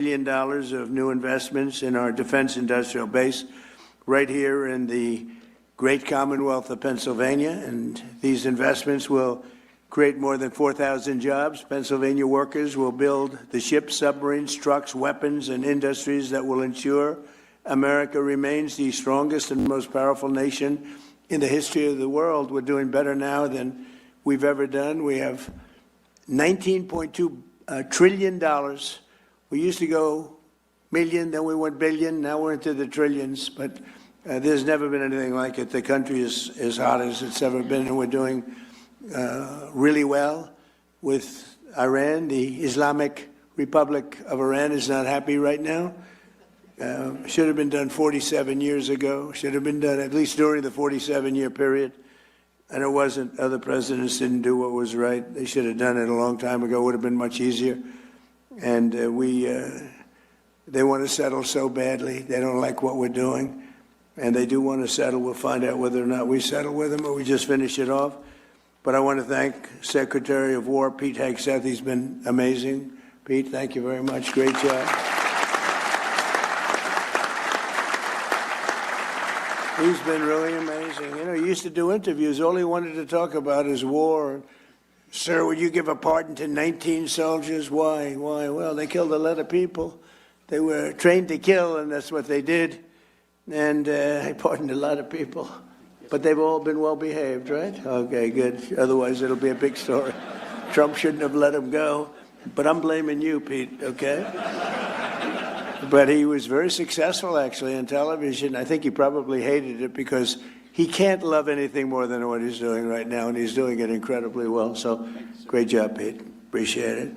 billion of new investments in our defense industrial base right here in the great Commonwealth of Pennsylvania. And these investments will create more than 4,000 jobs. Pennsylvania workers will build the ships, submarines, trucks, weapons, and industries that will ensure America remains the strongest and most powerful nation in the history of the world. We're doing better now than we've ever done. We have $19.2 trillion. We used to go million, then we went billion, now we're into the trillions, but there's never been anything like it. The country is as hot as it's ever been, and we're doing really well with Iran. The Islamic Republic of Iran is not happy right now. Should have been done 47 years ago. Should have been done at least during the 47-year period. And it wasn't. Other presidents didn't do what was right. They should have done it a long time ago. It would have been much easier. And they want to settle so badly. They don't like what we're doing. And they do want to settle. We'll find out whether or not we settle with them or we just finish it off. But I want to thank Secretary of War Pete Hegseth. He's been amazing. Pete, thank you very much. Great job. He's been really amazing. You know, he used to do interviews. All he wanted to talk about is war. Sir, would you give a pardon to 19 soldiers? Why? Why? Well, they killed a lot of people. They were trained to kill, and that's what they did. And I pardoned a lot of people. But they've all been well behaved, right? Okay, good. Otherwise, it'll be a big story. Trump shouldn't have let him go. But I'm blaming you, Pete, okay? But he was very successful, actually, on television. I think he probably hated it because he can't love anything more than what he's doing right now, and he's doing it incredibly well. So great job, Pete. Appreciate it.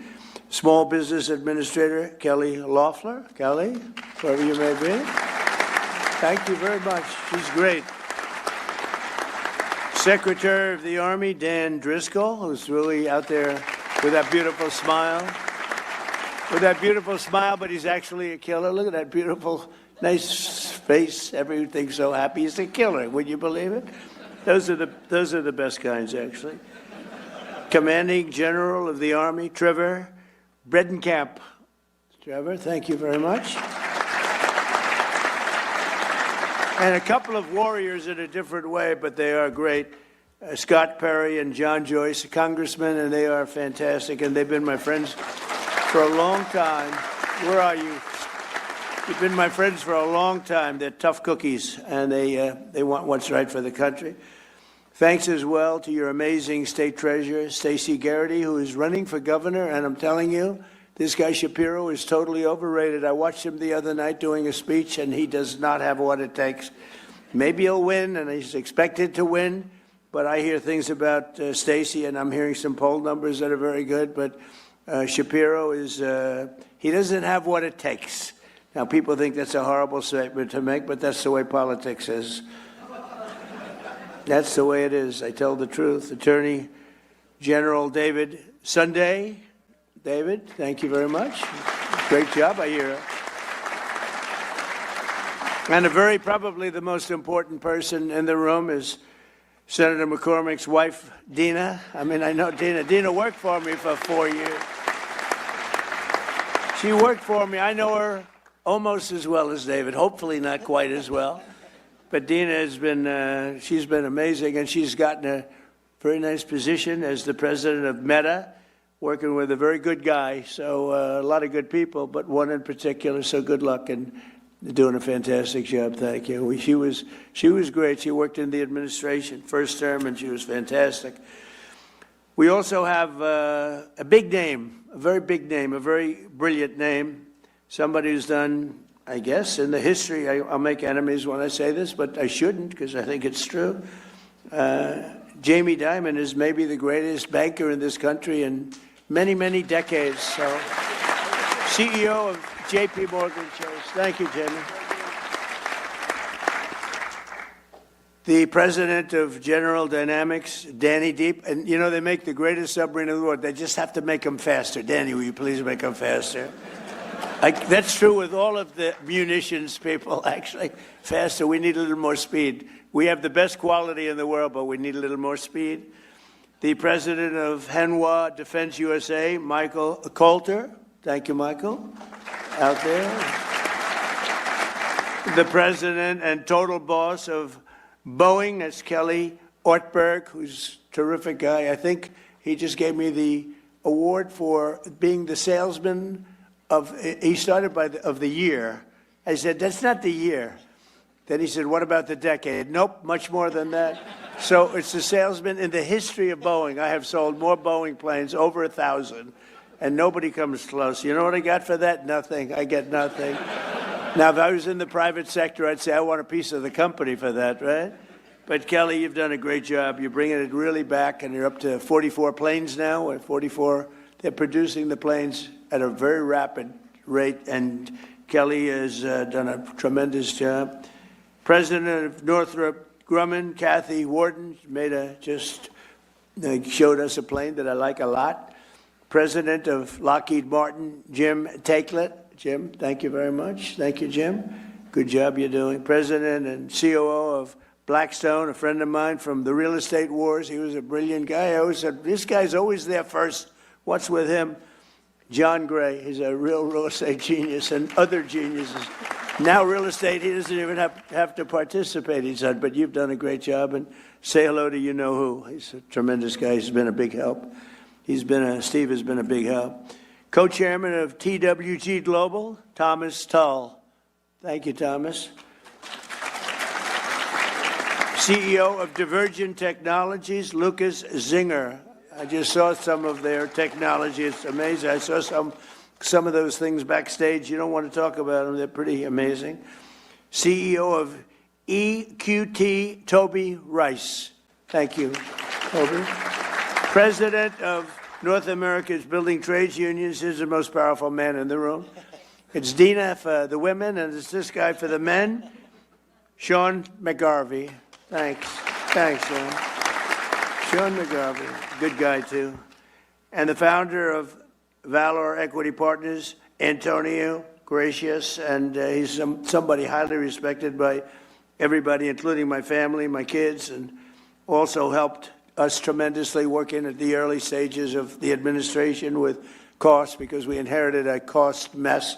Small Business Administrator Kelly Loeffler. Kelly, wherever you may be. Thank you very much. She's great. Secretary of the Army Dan Driscoll, who's really out there with that beautiful smile. With that beautiful smile, but he's actually a killer. Look at that beautiful, nice face. Everything's so happy. He's a killer. Would you believe it? Those are the best kinds, actually. Commanding General of the Army, Trevor Bredenkamp. Trevor, thank you very much. And a couple of warriors in a different way, but they are great. Scott Perry and John Joyce, congressmen, and they are fantastic, and they've been my friends for a long time. Where are you? You've been my friends for a long time. They're tough cookies, and they want what's right for the country. Thanks as well to your amazing state treasurer, Stacey Garrity, who is running for governor, and I'm telling you, this guy Shapiro is totally overrated. I watched him the other night doing a speech, and he does not have what it takes. Maybe he'll win, and he's expected to win, but I hear things about Stacey, and I'm hearing some poll numbers that are very good, but Shapiro is, he doesn't have what it takes. Now, people think that's a horrible statement to make, but that's the way politics is. That's the way it is. I tell the truth. Attorney General David Sunday. David, thank you very much. Great job, I hear. And probably the most important person in the room is Senator McCormick's wife, Dina. I mean, I know Dina. Dina worked for me for 4 years. She worked for me. I know her almost as well as David, hopefully not quite as well. But Dina has been, she's been amazing, and she's gotten a very nice position as the president of Meta, working with a very good guy. So a lot of good people, but one in particular, so good luck, and doing a fantastic job. Thank you. She was great. She worked in the administration, first term, and she was fantastic. We also have a big name, a very big name, a very brilliant name, somebody who's done, I guess, in the history, I'll make enemies when I say this, but I shouldn't because I think it's true. Jamie Dimon is maybe the greatest banker in this country in many, many decades. So, CEO of J.P. Morgan Chase. Thank you, Jamie. The president of General Dynamics, Danny Deep. And, you know, they make the greatest submarine in the world. They just have to make them faster. Danny, will you please make them faster? That's true with all of the munitions people, actually. Faster. We need a little more speed. We have the best quality in the world, but we need a little more speed. The president of Hanwha Defense USA, Michael Coulter. Thank you, Michael. out there. The president and total boss of Boeing, that's Kelly Ortberg, who's a terrific guy. I think he just gave me the award for being the salesman he started of the year. I said, that's not the year. Then he said, what about the decade? Nope, much more than that. So it's the salesman in the history of Boeing. I have sold more Boeing planes, over 1,000, and nobody comes close. You know what I got for that? Nothing. I get nothing. Now, if I was in the private sector, I'd say I want a piece of the company for that, right? But Kelly, you've done a great job. You're bringing it really back, and you're up to 44 planes now. At 44, they're producing the planes at a very rapid rate, and Kelly has done a tremendous job. President of Northrop Grumman, Kathy Warden, showed us a plane that I like a lot. President of Lockheed Martin, Jim Takelet. Jim, thank you very much. Thank you, Jim. Good job you're doing. President and COO of Blackstone, a friend of mine from the real estate wars. He was a brilliant guy. I always said, this guy's always there first. What's with him? John Gray, he's a real estate genius, and other geniuses. Now real estate, he doesn't even have to participate, he said, but you've done a great job, and say hello to you-know-who. He's a tremendous guy. He's been a big help. Steve has been a big help. Co-chairman of TWG Global, Thomas Tull. Thank you, Thomas. CEO of Divergent Technologies, Lucas Zinger. I just saw some of their technology. It's amazing. I saw some of those things backstage. You don't want to talk about them. They're pretty amazing. CEO of EQT, Toby Rice. Thank you, Toby. President of North America's Building Trades Unions. He's the most powerful man in the room. It's Dina for the women, and it's this guy for the men, Sean McGarvey. Thanks. Thanks, Sean. Sean McGarvey, good guy, too. And the founder of Valor Equity Partners, Antonio Gracious, and he's somebody highly respected by everybody, including my family, my kids, and also helped us tremendously working at the early stages of the administration with costs, because we inherited a cost mess,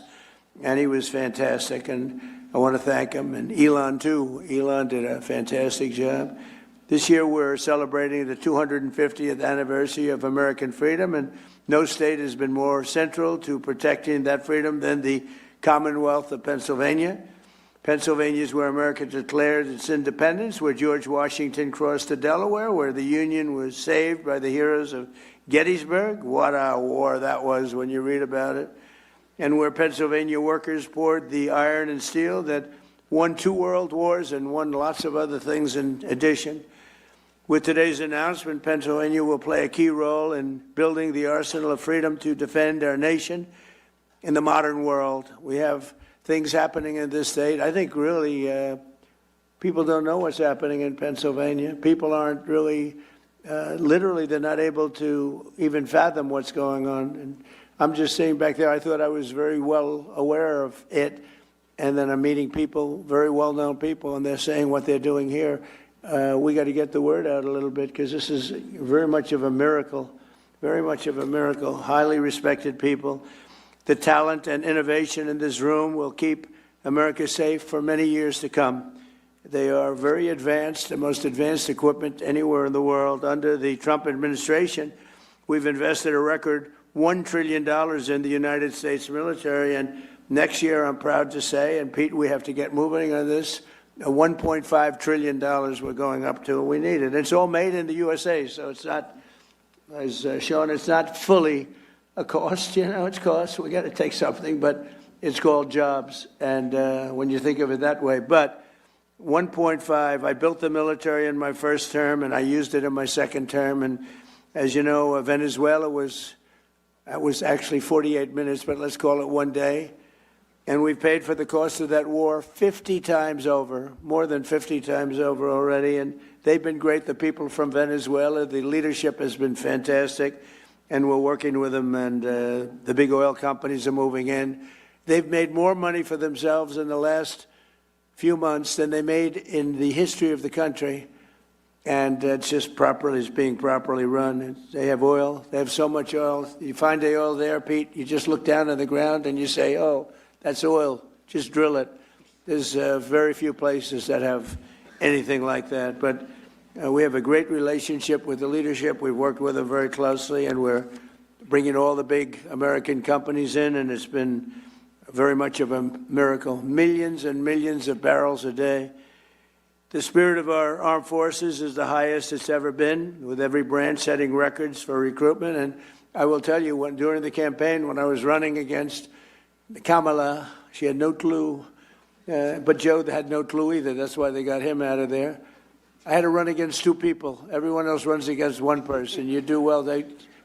and he was fantastic, and I want to thank him, and Elon too. Elon did a fantastic job. This year we're celebrating the 250th anniversary of American freedom, and no state has been more central to protecting that freedom than the Commonwealth of Pennsylvania. Pennsylvania is where America declared its independence, where George Washington crossed to Delaware, where the Union was saved by the heroes of Gettysburg. What a war that was when you read about it. And where Pennsylvania workers poured the iron and steel that won 2 world wars and won lots of other things in addition. With today's announcement, Pennsylvania will play a key role in building the arsenal of freedom to defend our nation in the modern world. We have things happening in this state. I think really people don't know what's happening in Pennsylvania. People aren't really, literally, they're not able to even fathom what's going on. And I'm just sitting back there, I thought I was very well aware of it. And then I'm meeting people, very well-known people, and they're saying what they're doing here. We got to get the word out a little bit, because this is very much of a miracle, very much of a miracle. Highly respected people. The talent and innovation in this room will keep America safe for many years to come. They are very advanced, the most advanced equipment anywhere in the world. Under the Trump administration, we've invested a record $1 trillion in the United States military, and next year, I'm proud to say, and Pete, we have to get moving on this, $1.5 trillion we're going up to, and we need it. It's all made in the USA, so it's not, as Sean, it's not fully a cost, it's cost. We got to take something, but it's called jobs, and when you think of it that way. But 1.5, I built the military in my first term, and I used it in my second term, and as you know, Venezuela was actually 48 minutes, but let's call it 1 day. And we've paid for the cost of that war 50 times over, more than 50 times over already. And they've been great, the people from Venezuela. The leadership has been fantastic, and we're working with them, and the big oil companies are moving in. They've made more money for themselves in the last few months than they made in the history of the country. And it's just it's being properly run. They have oil. They have so much oil. You find the oil there, Pete, you just look down on the ground and you say, oh, That's oil. Just drill it. There's very few places that have anything like that. But we have a great relationship with the leadership. We've worked with them very closely, and we're bringing all the big American companies in, and it's been very much of a miracle. Millions and millions of barrels a day. The spirit of our armed forces is the highest it's ever been, with every branch setting records for recruitment. And I will tell you, during the campaign, when I was running against Kamala, she had no clue, but Joe had no clue either. That's why they got him out of there. I had to run against two people. Everyone else runs against one person. You do well.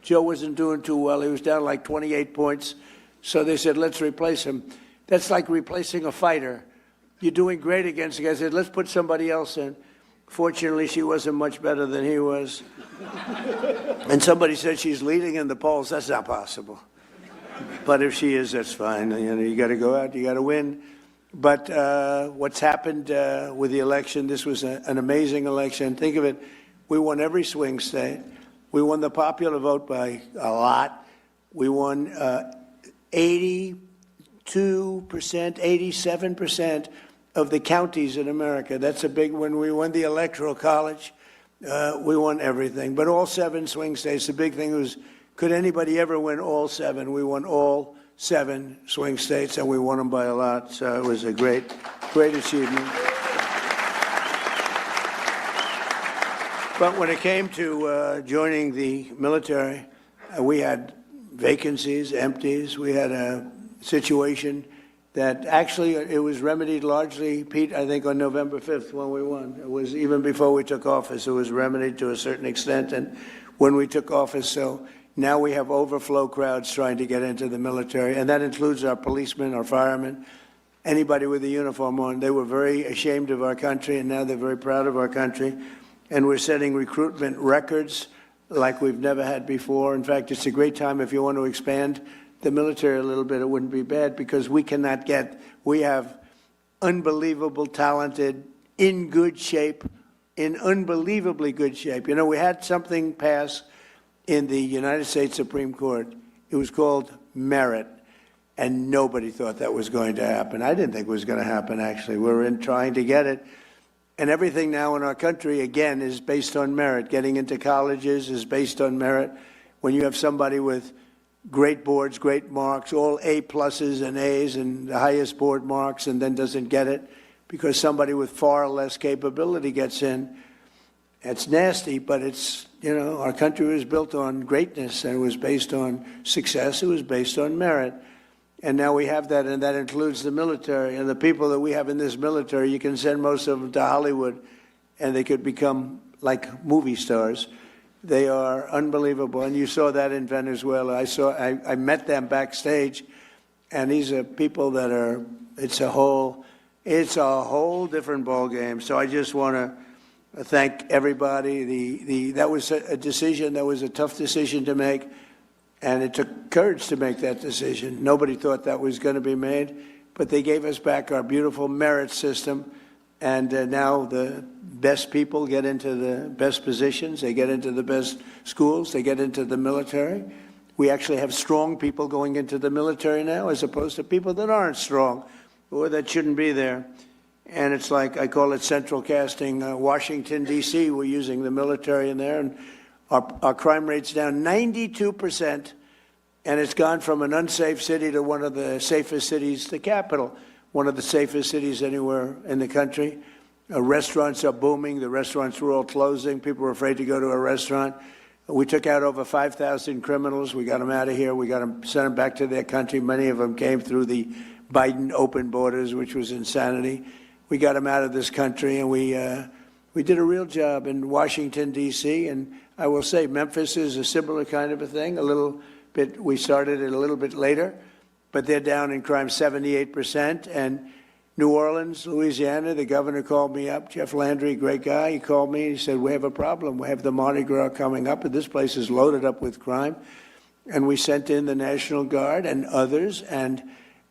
Joe wasn't doing too well. He was down like 28 points. So they said, let's replace him. That's like replacing a fighter. You're doing great against the guy. I said, let's put somebody else in. Fortunately, she wasn't much better than he was. And somebody said she's leading in the polls. That's not possible. But if she is, that's fine. You know, you got to go out. You got to win. But what's happened with the election, this was an amazing election. Think of it. We won every swing state. We won the popular vote by a lot. We won 82%, 87% of the counties in America. That's a big one. We won the Electoral College. We won everything. But all 7 swing states, the big thing was, could anybody ever win all 7? We won all 7 swing states, and we won them by a lot. So it was a great, great achievement. But when it came to joining the military, we had vacancies, empties. We had a situation that actually it was remedied largely, Pete, I think on November 5th when we won. It was even before we took office. It was remedied to a certain extent, and when we took office. So now we have overflow crowds trying to get into the military, and that includes our policemen, our firemen, anybody with a uniform on. They were very ashamed of our country, and now they're very proud of our country. And we're setting recruitment records like we've never had before. In fact, it's a great time if you want to expand the military a little bit. It wouldn't be bad because we have unbelievable, talented, in good shape, in unbelievably good shape. You know, we had something pass in the United States Supreme Court. It was called merit, and nobody thought that was going to happen. I didn't think it was going to happen, actually. We were trying to get it. And everything now in our country, again, is based on merit. Getting into colleges is based on merit. When you have somebody with great boards, great marks, all A pluses and A's and the highest board marks, and then doesn't get it because somebody with far less capability gets in, it's nasty, but it's, you know, our country was built on greatness, and it was based on success. It was based on merit. And now we have that, and that includes the military. And the people that we have in this military, you can send most of them to Hollywood, and they could become like movie stars. They are unbelievable, and you saw that in Venezuela. I met them backstage, and these are people that are. It's a whole different ballgame. So I just want to thank everybody. That was a decision. That was a tough decision to make. And it took courage to make that decision. Nobody thought that was going to be made, but they gave us back our beautiful merit system, and now the best people get into the best positions. They get into the best schools. They get into the military. We actually have strong people going into the military now as opposed to people that aren't strong or that shouldn't be there. And it's like, I call it central casting. Washington, D.C., we're using the military in there, and our crime rate's down 92%, and it's gone from an unsafe city to one of the safest cities, the capital, one of the safest cities anywhere in the country. Restaurants are booming. The restaurants were all closing. People were afraid to go to a restaurant. We took out over 5,000 criminals. We got them out of here. We got them, sent them back to their country. Many of them came through the Biden open borders, which was insanity. We got them out of this country, and we did a real job in Washington, D.C., and I will say Memphis is a similar kind of a thing, a little bit. We started it a little bit later, but they're down in crime 78%. And New Orleans, Louisiana, the governor called me up, Jeff Landry, great guy. He called me and he said, we have a problem. We have the Mardi Gras coming up, and this place is loaded up with crime. And we sent in the National Guard and others, and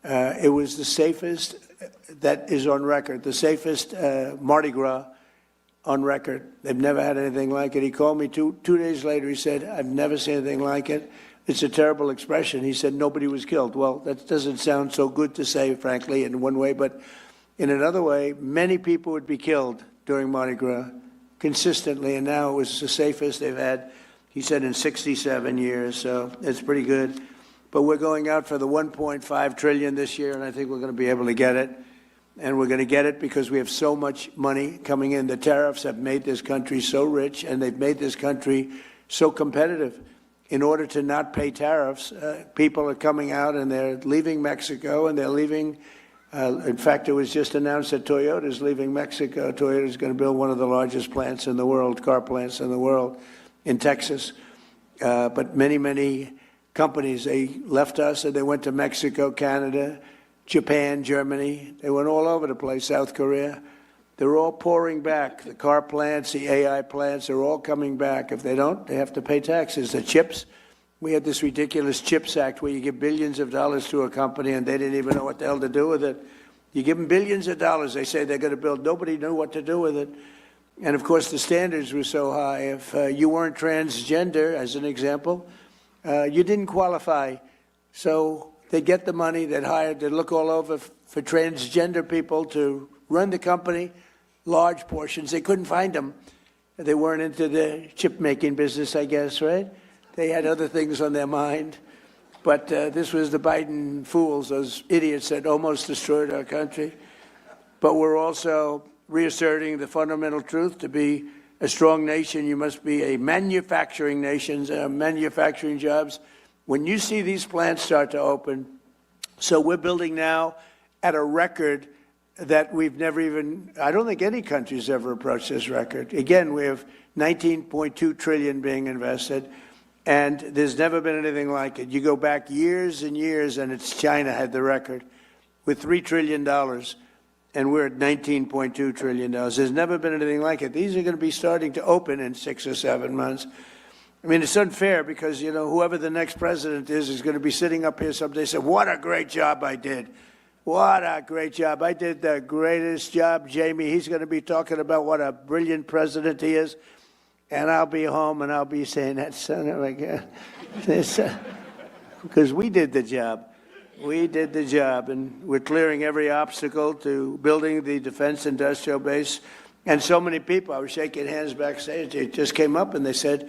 it was the safest, that is on record, the safest Mardi Gras on record. They've never had anything like it. He called me two days later. He said, I've never seen anything like it. it's a terrible expression. He said nobody was killed. Well, that doesn't sound so good to say, frankly, in one way, but in another way, many people would be killed during Mardi Gras consistently, and now it was the safest they've had, he said, in 67 years, so it's pretty good. But we're going out for the $1.5 trillion this year, and I think we're going to be able to get it. And we're going to get it because we have so much money coming in. The tariffs have made this country so rich, and they've made this country so competitive. In order to not pay tariffs, people are coming out and they're leaving Mexico, and they're leaving. In fact, it was just announced that Toyota is leaving Mexico. Toyota is going to build one of the largest plants in the world, car plants in the world, in Texas. But many, many companies, they left us and they went to Mexico, Canada, Japan, Germany. They went all over the place, South Korea. They're all pouring back. The car plants, the AI plants, are all coming back. If they don't, they have to pay taxes. The chips, we had this ridiculous CHIPS Act where you give billions of dollars to a company and they didn't even know what the hell to do with it. You give them billions of dollars, they say they're going to build. Nobody knew what to do with it. And of course, the standards were so high. If you weren't transgender, as an example, you didn't qualify. So they get the money, they'd hire, they'd look all over for transgender people to run the company, large portions. They couldn't find them. They weren't into the chip-making business, I guess, right? They had other things on their mind. But this was the Biden fools, those idiots that almost destroyed our country. But we're also reasserting the fundamental truth: to be a strong nation, you must be a manufacturing nation, manufacturing jobs. When you see these plants start to open, so we're building now at a record that we've never even, I don't think any country's ever approached this record. Again, we have $19.2 trillion being invested, and there's never been anything like it. You go back years and years, and it's China had the record with $3 trillion, and we're at $19.2 trillion. There's never been anything like it. These are going to be starting to open in 6 or 7 months. I mean, it's unfair because, you know, whoever the next president is going to be sitting up here someday and say, what a great job I did. What a great job. I did the greatest job, Jamie. He's going to be talking about what a brilliant president he is. And I'll be home and I'll be saying, that son of a gun. Because we did the job. We did the job. And we're clearing every obstacle to building the defense industrial base. And so many people, I was shaking hands backstage, they just came up and they said,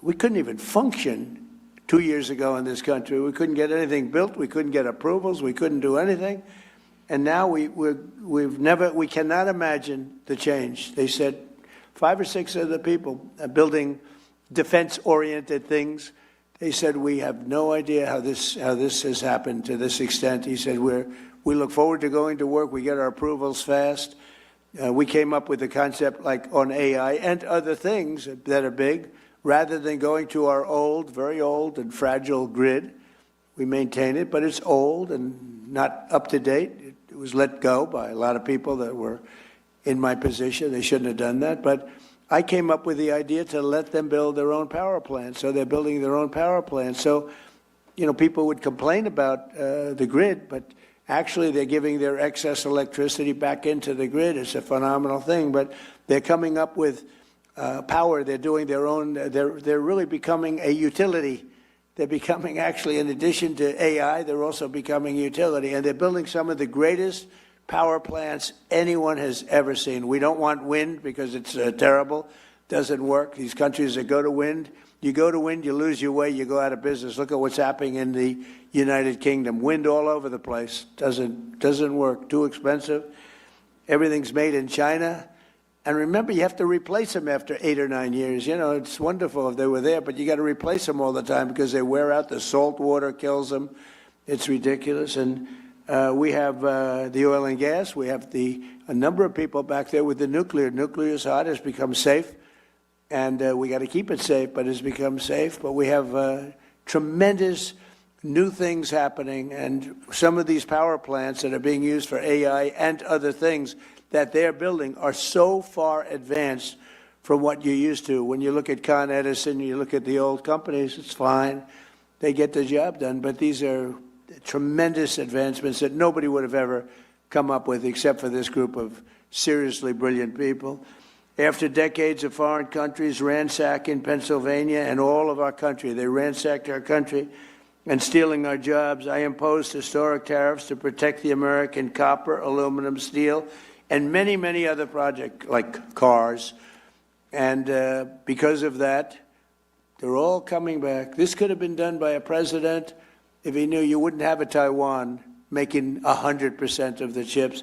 we couldn't even function 2 years ago in this country. We couldn't get anything built. We couldn't get approvals. We couldn't do anything. And now we cannot imagine the change. They said 5 or 6 of the people building defense-oriented things, they said, we have no idea how this has happened to this extent. He said, we look forward to going to work. We get our approvals fast. We came up with a concept like on AI and other things that are big. Rather than going to our old, very old and fragile grid, we maintain it, but it's old and not up to date. It was let go by a lot of people that were in my position. They shouldn't have done that. But I came up with the idea to let them build their own power plant. So they're building their own power plant. So, you know, people would complain about the grid, but actually they're giving their excess electricity back into the grid. It's a phenomenal thing. But they're coming up with power. They're doing their own. They're really becoming a utility. They're becoming, actually, in addition to AI, they're also becoming utility. And they're building some of the greatest power plants anyone has ever seen. We don't want wind because it's terrible. Doesn't work. These countries that go to wind, you go to wind, you lose your way, you go out of business. Look at what's happening in the United Kingdom. Wind all over the place. Doesn't work. Too expensive. Everything's made in China. And remember, you have to replace them after 8 or 9 years. You know, it's wonderful if they were there, but you got to replace them all the time because they wear out. The salt water kills them. It's ridiculous. And we have the oil and gas. We have a number of people back there with the nuclear. Nuclear is hot. It's become safe. And we got to keep it safe, but it's become safe. But we have tremendous new things happening. And some of these power plants that are being used for AI and other things that they're building are so far advanced from what you're used to. When you look at Con Edison, you look at the old companies, it's fine. They get the job done. But these are tremendous advancements that nobody would have ever come up with except for this group of seriously brilliant people. After decades of foreign countries ransacking Pennsylvania and all of our country, they ransacked our country and stealing our jobs, I imposed historic tariffs to protect the American copper, aluminum, steel, and many, many other projects like cars. And because of that, they're all coming back. This could have been done by a president if he knew you wouldn't have a Taiwan making 100% of the chips.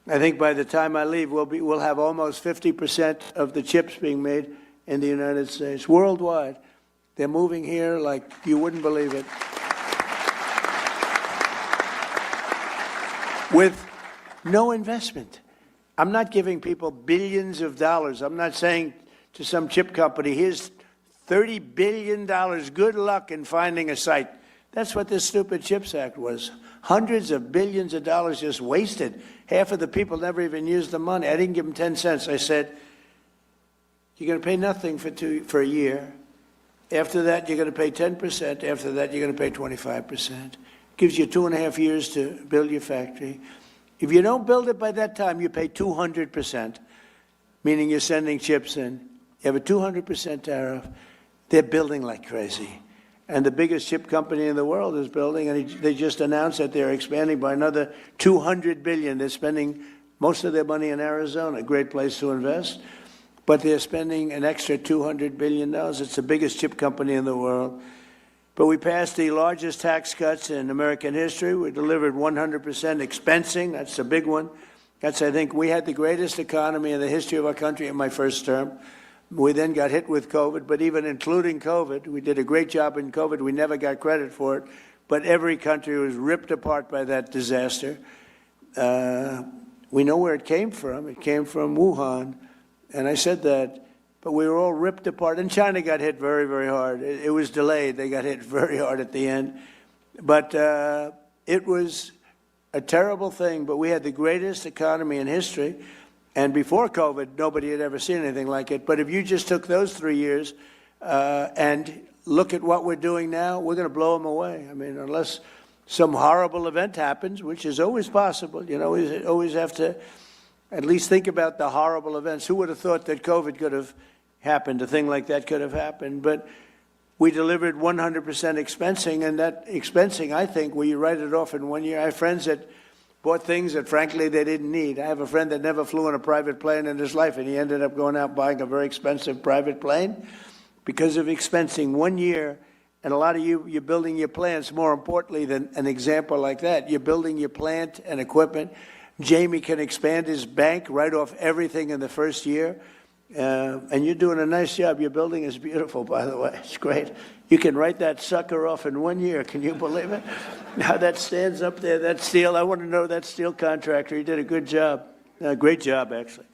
I think by the time I leave, we'll have almost 50% of the chips being made in the United States, worldwide. They're moving here like you wouldn't believe it. With no investment. I'm not giving people billions of dollars. I'm not saying to some chip company, here's $30 billion, good luck in finding a site. That's what this stupid CHIPS Act was. Hundreds of billions of dollars just wasted. Half of the people never even used the money. I didn't give them 10 cents. I said, you're going to pay nothing for a year. After that, you're going to pay 10%. After that, you're going to pay 25%. Gives you 2.5 years to build your factory. If you don't build it by that time, you pay 200%, meaning you're sending chips in. You have a 200% tariff. They're building like crazy. And the biggest chip company in the world is building, and they just announced that they're expanding by another $200 billion. They're spending most of their money in Arizona, a great place to invest. But they're spending an extra $200 billion. It's the biggest chip company in the world. But we passed the largest tax cuts in American history. We delivered 100% expensing. That's a big one. I think, we had the greatest economy in the history of our country in my first term. We then got hit with COVID, but even including COVID, we did a great job in COVID. We never got credit for it, but every country was ripped apart by that disaster. We know where it came from. It came from Wuhan. And I said that, but we were all ripped apart. And China got hit very, very hard. It was delayed. They got hit very hard at the end. But it was a terrible thing. But we had the greatest economy in history. And before COVID, nobody had ever seen anything like it. But if you just took those 3 years and look at what we're doing now, we're going to blow them away. I mean, unless some horrible event happens, which is always possible. You know, we always have to at least think about the horrible events. Who would have thought that COVID could have happened? A thing like that could have happened. But we delivered 100% expensing, and that expensing, I think, where you write it off in 1 year. I have friends that bought things that, frankly, they didn't need. I have a friend that never flew in a private plane in his life, and he ended up going out buying a very expensive private plane because of expensing 1 year. And a lot of you're building your plants, more importantly than an example like that. You're building your plant and equipment. Jamie can expand his bank, write off everything in the first year. And you're doing a nice job. Your building is beautiful, by the way. It's great. You can write that sucker off in 1 year. Can you believe it? Now that stands up there, that steel. I want to know that steel contractor. He did a good job. A great job, actually.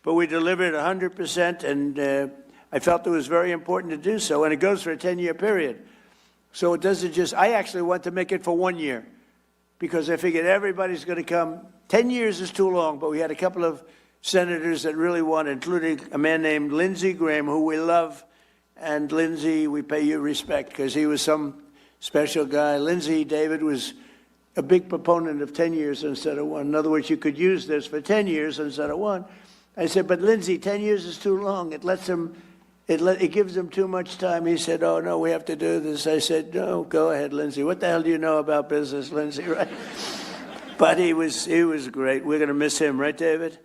But we delivered 100%, and I felt it was very important to do so. And it goes for a 10-year period. So it doesn't just, I actually want to make it for 1 year because I figured everybody's going to come. 10 years is too long, but we had a couple of senators that really wanted, including a man named Lindsey Graham, who we love. And Lindsey, we pay you respect because he was some special guy. Lindsey, David, was a big proponent of 10 years instead of 1. In other words, you could use this for 10 years instead of 1. I said, but Lindsey, 10 years is too long. It gives them too much time. He said, oh, no, we have to do this. I said, no, go ahead, Lindsey. What the hell do you know about business, Lindsey, right? But he was great. We're going to miss him, right, David?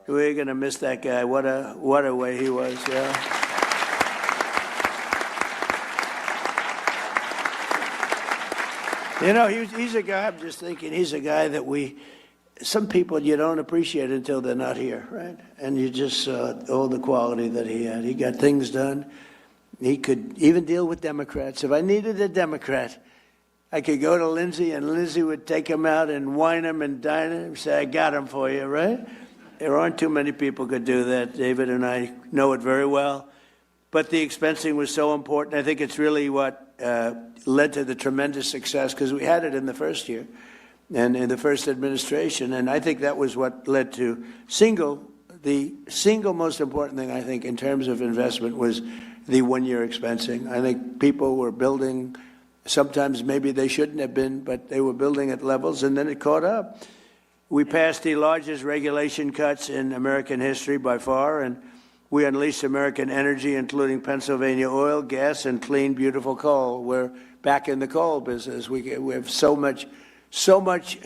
We're going to miss that guy. What a way he was, yeah. You know, he's a guy, I'm just thinking, he's a guy that some people you don't appreciate until they're not here, right? And you just saw all the quality that he had. He got things done. He could even deal with Democrats. If I needed a Democrat, I could go to Lindsey, and Lindsey would take him out and wine him and dine him and say, I got him for you, right? There aren't too many people could do that. David and I know it very well. But the expensing was so important. I think it's really what led to the tremendous success, because we had it in the first year and in the first administration. And I think that was what led to the single most important thing, I think, in terms of investment was the 1 year expensing. I think people were building, sometimes maybe they shouldn't have been, but they were building at levels, and then it caught up. We passed the largest regulation cuts in American history by far, and We unleashed American energy, including Pennsylvania oil, gas, and clean, beautiful coal. We're back in the coal business. We have so much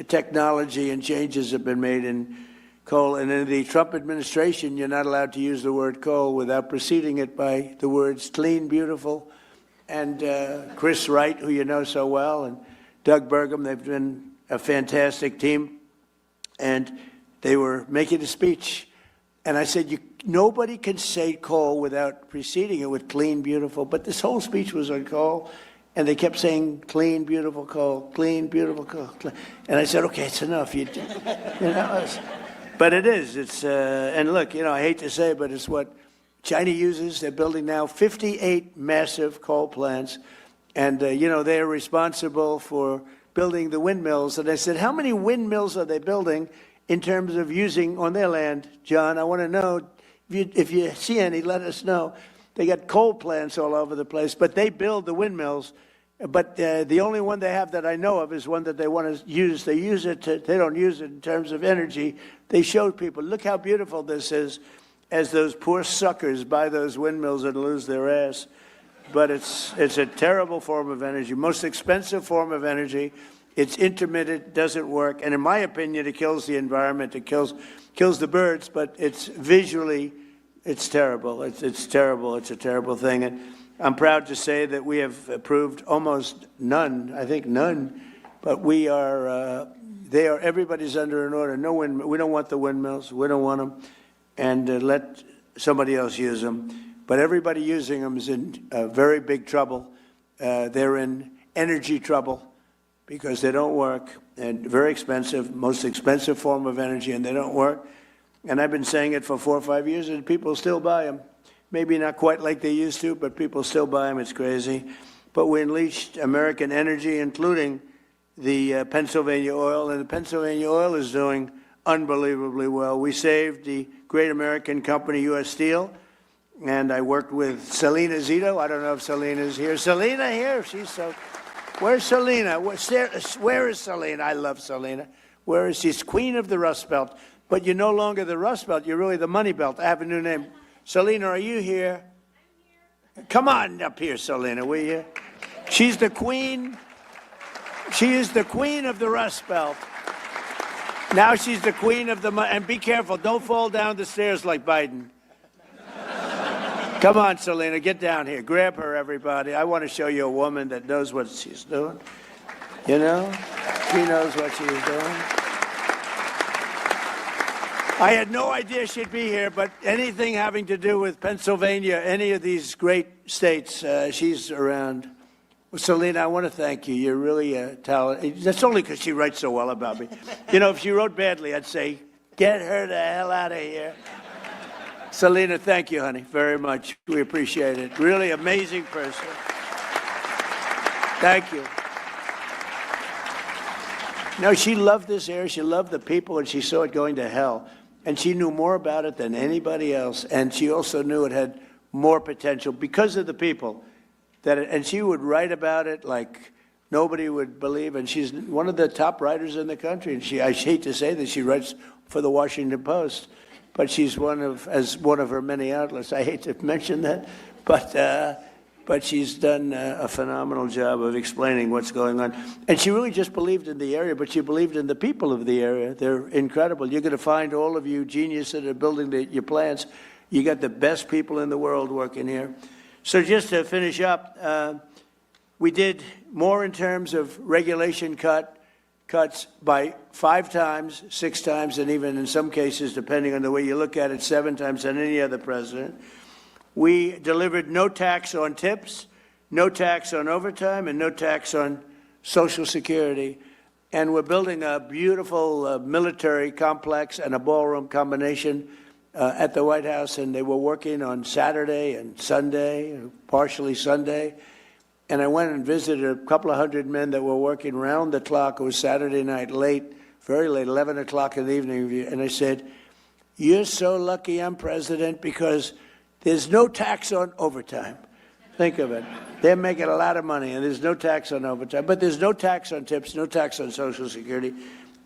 technology and changes have been made in coal. And in the Trump administration, you're not allowed to use the word coal without preceding it by the words clean, beautiful. And Chris Wright, who you know so well, and Doug Burgum, they've been a fantastic team. And they were making a speech. And I said, nobody can say coal without preceding it with clean, beautiful. But this whole speech was on coal. And they kept saying, clean, beautiful coal, clean, beautiful coal. And I said, okay, it's enough. You know, but it is. It's and look, I hate to say it, but it's what China uses. They're building now 58 massive coal plants. And, they're responsible for building the windmills. And I said, how many windmills are they building in terms of using on their land? John, I want to know, if you see any, let us know. They got coal plants all over the place, but they build the windmills. But the only one they have that I know of is one that they want to use. They use it. They don't use it in terms of energy. They showed people, look how beautiful this is, as those poor suckers buy those windmills and lose their ass. But it's a terrible form of energy, most expensive form of energy. It's intermittent, doesn't work, and in my opinion, it kills the environment. It kills the birds, but it's visually, it's terrible. It's terrible. It's a terrible thing. And I'm proud to say that we have approved almost none, I think none, but we are, everybody's under an order. No wind, we don't want the windmills. We don't want them, and let somebody else use them. But everybody using them is in very big trouble. They're in energy trouble because they don't work, and very expensive, most expensive form of energy, and they don't work. And I've been saying it for 4 or 5 years, and people still buy them. Maybe not quite like they used to, but people still buy them. It's crazy. But we unleashed American energy, including the Pennsylvania oil, and the Pennsylvania oil is doing unbelievably well. We saved the great American company, U.S. Steel, and I worked with Selena Zito. I don't know if Selena's here. Selena here? She's so... Where's Selena? Where is Selena? I love Selena. Where is she? She's queen of the Rust Belt. But you're no longer the Rust Belt. You're really the Money Belt. I have a new name. Selena, are you here? I'm here. Come on up here, Selena, will you? She's the queen. She is the queen of the Rust Belt. Now she's the queen of the... And be careful. Don't fall down the stairs like Biden. Come on, Selena, get down here. Grab her, everybody. I want to show you a woman that knows what she's doing. You know? She knows what she's doing. I had no idea she'd be here, but anything having to do with Pennsylvania, any of these great states, she's around. Well, Selena, I want to thank you. You're really a talent. That's only because she writes so well about me. If she wrote badly, I'd say, get her the hell out of here. Selena, thank you, honey, very much. We appreciate it. Really amazing person. Thank you. No, she loved this area. She loved the people, and she saw it going to hell. And she knew more about it than anybody else. And she also knew it had more potential because of the people. And she would write about it like nobody would believe. And she's one of the top writers in the country. And I hate to say that she writes for the Washington Post. But she's one of her many outlets. I hate to mention that, but she's done a phenomenal job of explaining what's going on. And she really just believed in the area, but she believed in the people of the area. They're incredible. You're going to find all of you geniuses that are building your plants. You got the best people in the world working here. So just to finish up, we did more in terms of regulation cuts by 5 times, 6 times, and even in some cases, depending on the way you look at it, 7 times than any other president. We delivered no tax on tips, no tax on overtime, and no tax on Social Security. And we're building a beautiful military complex and a ballroom combination at the White House, and they were working on Saturday and Sunday, partially Sunday. And I went and visited a couple of hundred men that were working round the clock. It was Saturday night, late, very late, 11 o'clock in the evening. And I said, you're so lucky I'm president because there's no tax on overtime. Think of it. They're making a lot of money, and there's no tax on overtime. But there's no tax on tips, no tax on Social Security.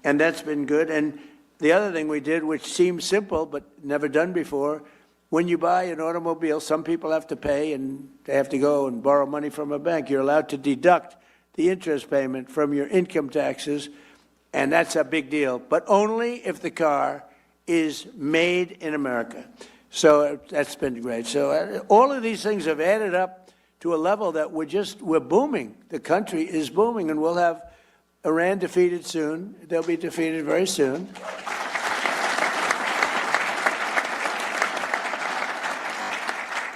And that's been good. And the other thing we did, which seems simple but never done before, when you buy an automobile, some people have to pay and they have to go and borrow money from a bank. You're allowed to deduct the interest payment from your income taxes, and that's a big deal, but only if the car is made in America. So that's been great. So all of these things have added up to a level that we're booming. The country is booming, and we'll have Iran defeated soon. They'll be defeated very soon.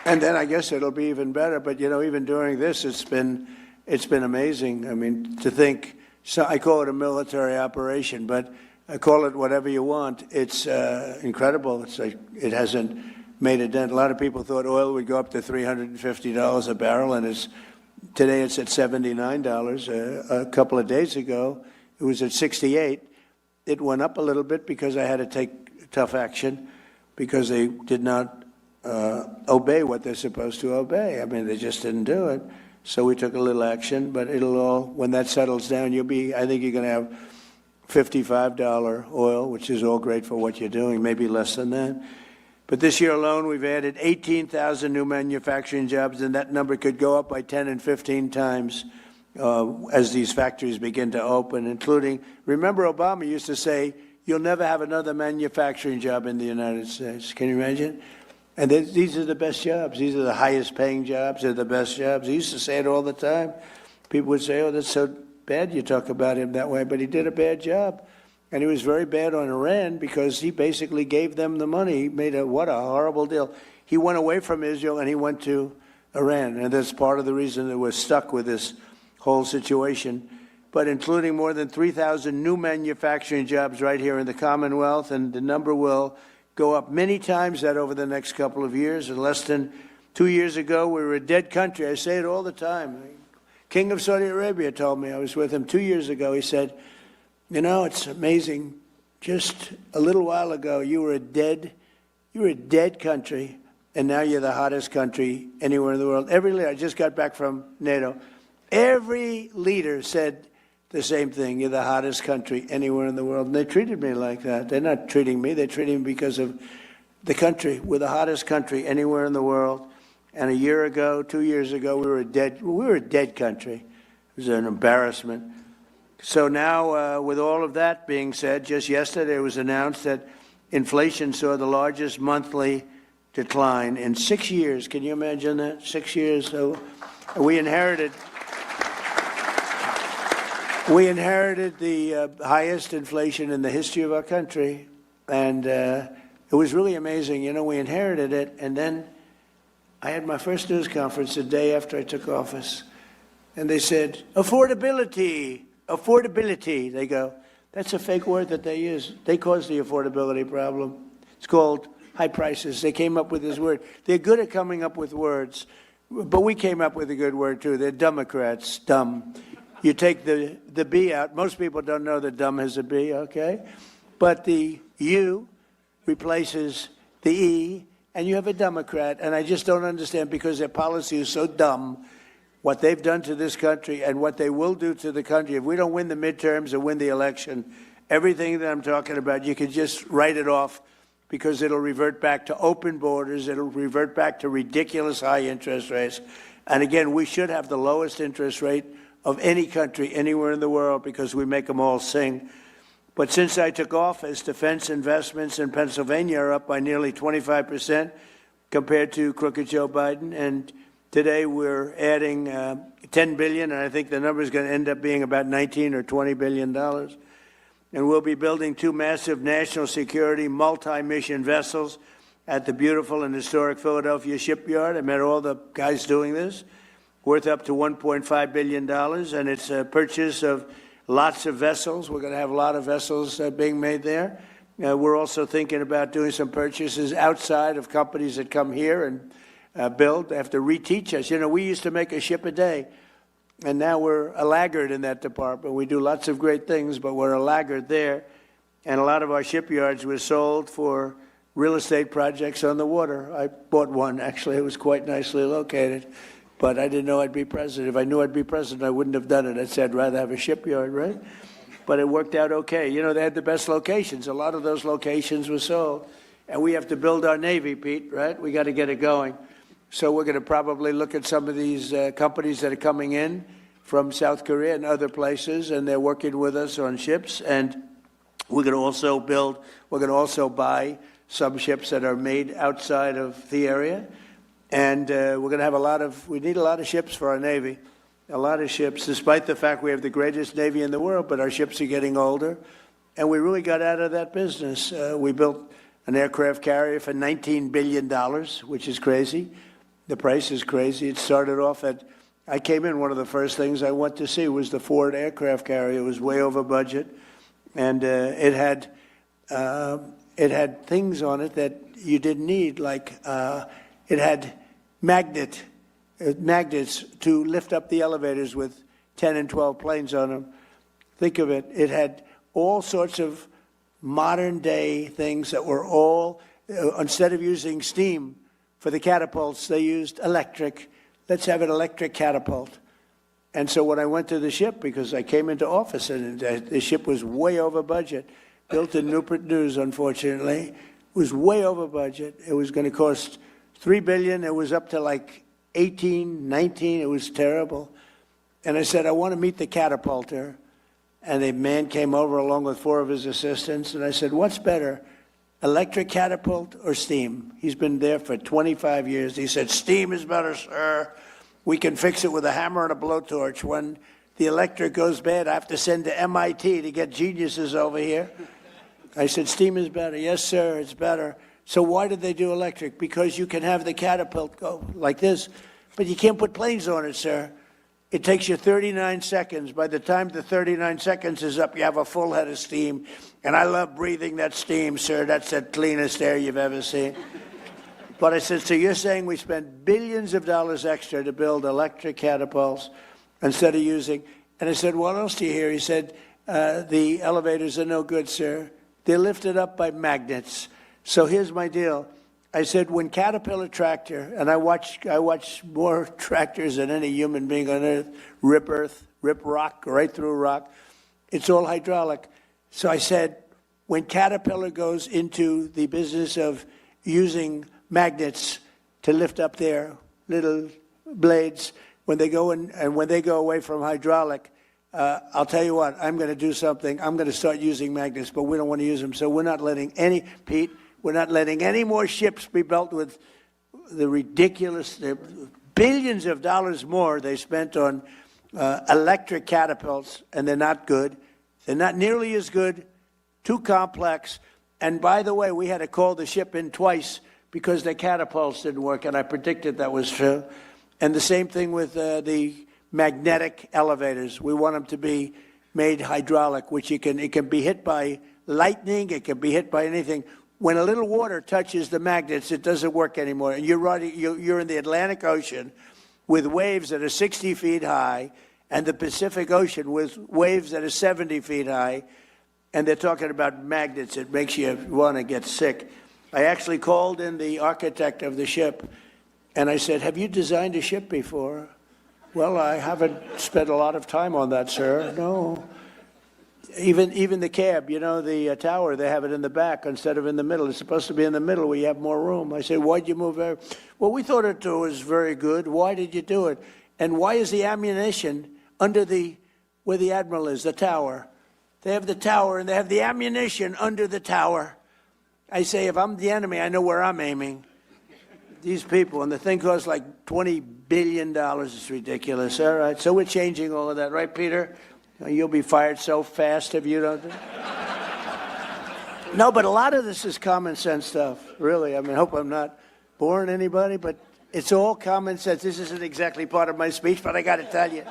And then I guess it'll be even better. But, you know, even during this, it's been amazing. I mean, to think, so I call it a military operation, but I call it whatever you want. It's incredible. It's like it hasn't made a dent. A lot of people thought oil would go up to $350 a barrel, and today it's at $79. A couple of days ago, it was at $68. It went up a little bit because I had to take tough action because they did not obey what they're supposed to obey. I mean, they just didn't do it. So we took a little action, but it'll all, when that settles down, I think you're going to have $55 oil, which is all great for what you're doing, maybe less than that. But this year alone, we've added 18,000 new manufacturing jobs, and that number could go up by 10 and 15 times as these factories begin to open, including, remember Obama used to say, you'll never have another manufacturing job in the United States. Can you imagine? And these are the best jobs. These are the highest paying jobs. They're the best jobs. He used to say it all the time. People would say, oh, that's so bad you talk about him that way. But he did a bad job. And he was very bad on Iran because he basically gave them the money. He made what a horrible deal. He went away from Israel and he went to Iran. And that's part of the reason that we're stuck with this whole situation. But including more than 3,000 new manufacturing jobs right here in the Commonwealth, and the number will go up many times that over the next couple of years. And less than 2 years ago, we were a dead country. I say it all the time. King of Saudi Arabia told me, I was with him 2 years ago, he said, you know, it's amazing. Just a little while ago, you were a dead country, and now you're the hottest country anywhere in the world. Every leader, I just got back from NATO, every leader said the same thing. You're the hottest country anywhere in the world. And they treated me like that. They're not treating me. They're treating me because of the country. We're the hottest country anywhere in the world. And a year ago, 2 years ago, we were a dead country. It was an embarrassment. So now, with all of that being said, just yesterday it was announced that inflation saw the largest monthly decline in 6 years. Can you imagine that? 6 years. So we inherited the highest inflation in the history of our country, and it was really amazing. You know, we inherited it, and then I had my first news conference the day after I took office, and they said, affordability. They go, that's a fake word that they use. They caused the affordability problem. It's called high prices. They came up with this word. They're good at coming up with words, but we came up with a good word, too. They're Democrats, dumb. You take the B out. Most people don't know that dumb has a B, okay? But the U replaces the E, and you have a Democrat. And I just don't understand, because their policy is so dumb, what they've done to this country and what they will do to the country. If we don't win the midterms or win the election, everything that I'm talking about, you can just write it off, because it'll revert back to open borders. It'll revert back to ridiculous high interest rates. And again, we should have the lowest interest rate of any country anywhere in the world, because we make them all sing. But since I took office, defense investments in Pennsylvania are up by nearly 25% compared to crooked Joe Biden. And today we're adding $10 billion, and I think the number is going to end up being about $19 or $20 billion. And we'll be building 2 massive national security multi-mission vessels at the beautiful and historic Philadelphia shipyard. I met all the guys doing this, worth up to $1.5 billion, and it's a purchase of lots of vessels. We're going to have a lot of vessels being made there. We're also thinking about doing some purchases outside of companies that come here and build. They have to reteach us. You know, we used to make a ship a day, and now we're a laggard in that department. We do lots of great things, but we're a laggard there. And a lot of our shipyards were sold for real estate projects on the water. I bought one, actually. It was quite nicely located. But I didn't know I'd be president. If I knew I'd be president, I wouldn't have done it. I'd say I'd rather have a shipyard, right? But it worked out okay. You know, they had the best locations. A lot of those locations were sold. and we have to build our Navy, Pete, right? We got to get it going. So we're going to probably look at some of these companies that are coming in from South Korea and other places, and they're working with us on ships. And we're going to also buy some ships that are made outside of the area. And we're going to have we need a lot of ships for our Navy. A lot of ships, despite the fact we have the greatest Navy in the world, but our ships are getting older. And we really got out of that business. We built an aircraft carrier for $19 billion, which is crazy. The price is crazy. It started off I came in, one of the first things I went to see was the Ford aircraft carrier. It was way over budget. And it had things on it that you didn't need, like it had magnets to lift up the elevators with 10 and 12 planes on them. Think of it. It had all sorts of modern day things that were all, instead of using steam for the catapults, they used electric. Let's have an electric catapult. And so when I went to the ship, because I came into office and the ship was way over budget, built in Newport News, unfortunately, it was way over budget. It was going to cost $3 billion. It was up to like 18, 19, it was terrible. And I said, I want to meet the catapulter. And a man came over along with 4 of his assistants, and I said, what's better, electric catapult or steam? He's been there for 25 years. He said, steam is better, sir. We can fix it with a hammer and a blowtorch. When the electric goes bad, I have to send to MIT to get geniuses over here. I said, steam is better. Yes, sir, it's better. So why did they do electric? Because you can have the catapult go like this, but you can't put planes on it, sir. It takes you 39 seconds. By the time the 39 seconds is up, you have a full head of steam. And I love breathing that steam, sir. That's the cleanest air you've ever seen. But I said, so you're saying we spent billions of dollars extra to build electric catapults instead of using... And I said, what else do you hear? He said, the elevators are no good, sir. They're lifted up by magnets. So here's my deal. I said, when Caterpillar tractor, and I watch more tractors than any human being on earth, rip rock, right through rock. It's all hydraulic. So I said, when Caterpillar goes into the business of using magnets to lift up their little blades, when they go in and when they go away from hydraulic, I'll tell you what, I'm going to do something. I'm going to start using magnets, but we don't want to use them. So we're not letting any, Pete, we're not letting any more ships be built with the ridiculous, the billions of dollars more they spent on electric catapults, and they're not good. They're not nearly as good, too complex. And by the way, we had to call the ship in twice because their catapults didn't work, and I predicted that was true. And the same thing with the magnetic elevators. We want them to be made hydraulic, which it can be hit by lightning, it can be hit by anything. When a little water touches the magnets, it doesn't work anymore. And you're in the Atlantic Ocean with waves that are 60 feet high, and the Pacific Ocean with waves that are 70 feet high, and they're talking about magnets. It makes you want to get sick. I actually called in the architect of the ship, and I said, have you designed a ship before? Well, I haven't spent a lot of time on that, sir. No. Even the cab, you know, the tower, they have it in the back instead of in the middle. It's supposed to be in the middle where you have more room. I said, why'd you move there? Well, we thought it was very good. Why did you do it? And why is the ammunition under where the admiral is, the tower? They have the tower, and they have the ammunition under the tower. I say, if I'm the enemy, I know where I'm aiming. These people, and the thing costs like $20 billion. It's ridiculous. All right, so we're changing all of that, right, Peter? You'll be fired so fast if you don't. No, but a lot of this is common sense stuff, really. I mean, I hope I'm not boring anybody, but it's all common sense. This isn't exactly part of my speech, but I got to tell you.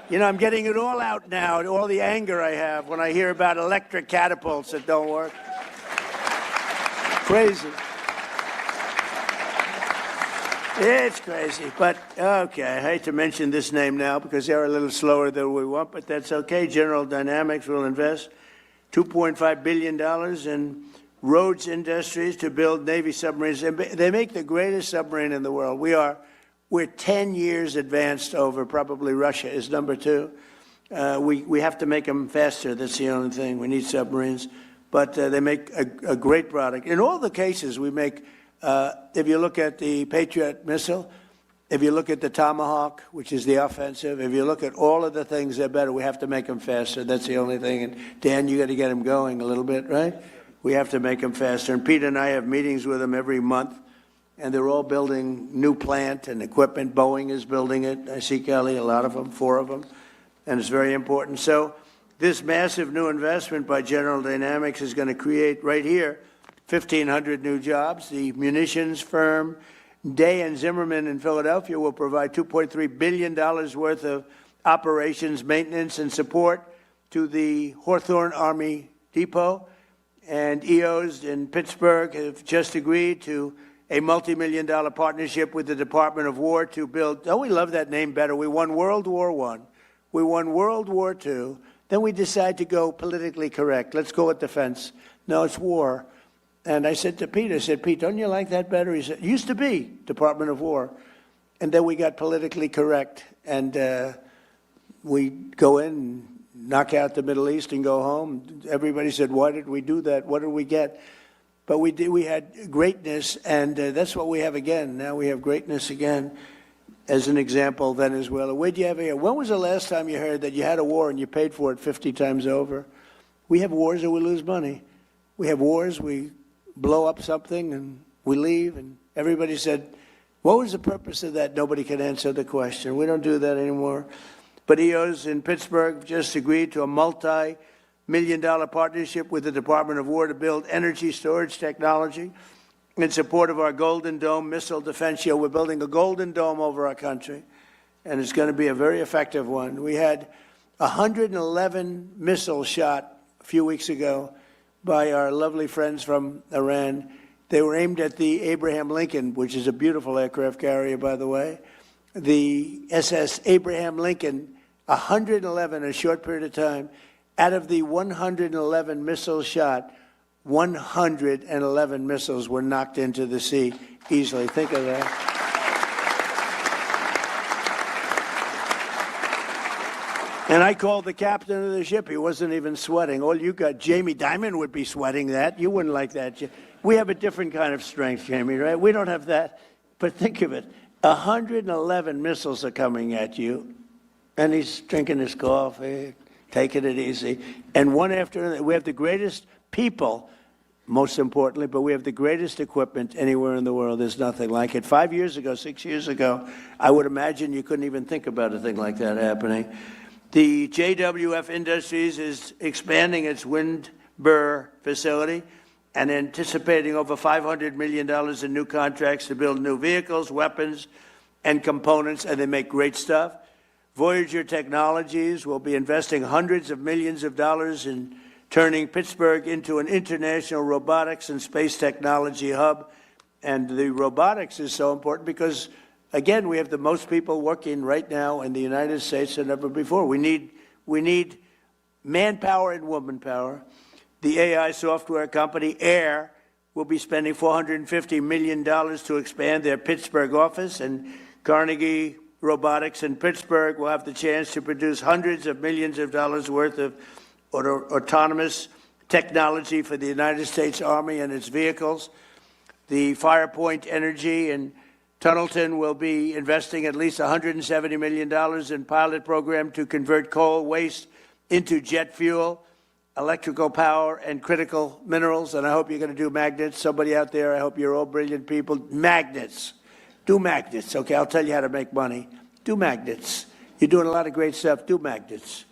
You know, I'm getting it all out now, all the anger I have when I hear about electric catapults that don't work. Crazy. It's crazy, but okay. I hate to mention this name now because they're a little slower than we want, but that's okay. General Dynamics will invest $2.5 billion in Rhodes Industries to build Navy submarines. They make the greatest submarine in the world. We're 10 years advanced over probably Russia is number 2. We have to make them faster. That's the only thing. We need submarines. but they make a great product. In all the cases, we make, if you look at the Patriot missile, if you look at the Tomahawk, which is the offensive, if you look at all of the things, they're better. We have to make them faster. That's the only thing. And Dan, you got to get them going a little bit, right? We have to make them faster. And Pete and I have meetings with them every month, and they're all building new plant and equipment. Boeing is building it. I see, Kelly, a lot of them, 4 of them, and it's very important. So this massive new investment by General Dynamics is going to create right here 1,500 new jobs. The munitions firm Day and Zimmerman in Philadelphia will provide $2.3 billion worth of operations, maintenance, and support to the Hawthorne Army Depot. And EOS in Pittsburgh have just agreed to a multi-million-dollar partnership with the Department of War to build, we love that name better. We won World War I. We won World War II. Then we decide to go politically correct. Let's go with defense. No, it's war. And I said to Pete, Pete, don't you like that better? He said, used to be Department of War. And then we got politically correct. And we go in and knock out the Middle East and go home. Everybody said, why did we do that? What did we get? But we had greatness, and that's what we have again. Now we have greatness again. As an example, Venezuela. Where'd you have it? When was the last time you heard that you had a war and you paid for it 50 times over? We have wars or we lose money. We have wars, we blow up something and we leave, and everybody said, what was the purpose of that? Nobody can answer the question. We don't do that anymore. But EOS in Pittsburgh just agreed to a multi-million-dollar partnership with the Department of War to build energy storage technology in support of our Golden Dome missile defense shield. We're building a Golden Dome over our country, and it's going to be a very effective one. We had 111 missiles shot a few weeks ago by our lovely friends from Iran. They were aimed at the Abraham Lincoln, which is a beautiful aircraft carrier, by the way. The SS Abraham Lincoln, 111 in a short period of time. Out of the 111 missiles shot, 111 missiles were knocked into the sea easily. Think of that. And I called the captain of the ship. He wasn't even sweating. All you got, Jamie Dimon would be sweating that. You wouldn't like that. We have a different kind of strength, Jamie, right? We don't have that. But think of it. 111 missiles are coming at you. And he's drinking his coffee, taking it easy. And one after another, we have the greatest people, most importantly, but we have the greatest equipment anywhere in the world. There's nothing like it. 5 years ago, 6 years ago, I would imagine you couldn't even think about a thing like that happening. The JWF Industries is expanding its Windber facility and anticipating over $500 million in new contracts to build new vehicles, weapons, and components, and they make great stuff. Voyager Technologies will be investing hundreds of millions of dollars in turning Pittsburgh into an international robotics and space technology hub. And the robotics is so important because, again, we have the most people working right now in the United States than ever before. We need manpower and woman power. The AI software company Air will be spending $450 million to expand their Pittsburgh office, and Carnegie Robotics in Pittsburgh will have the chance to produce hundreds of millions of dollars worth of autonomous technology for the United States Army and its vehicles. The Firepoint Energy in Tunnelton will be investing at least $170 million in pilot program to convert coal waste into jet fuel, electrical power, and critical minerals. And I hope you're going to do magnets. Somebody out there, I hope you're all brilliant people. Magnets. Do magnets, okay? I'll tell you how to make money. Do magnets. You're doing a lot of great stuff. Do magnets.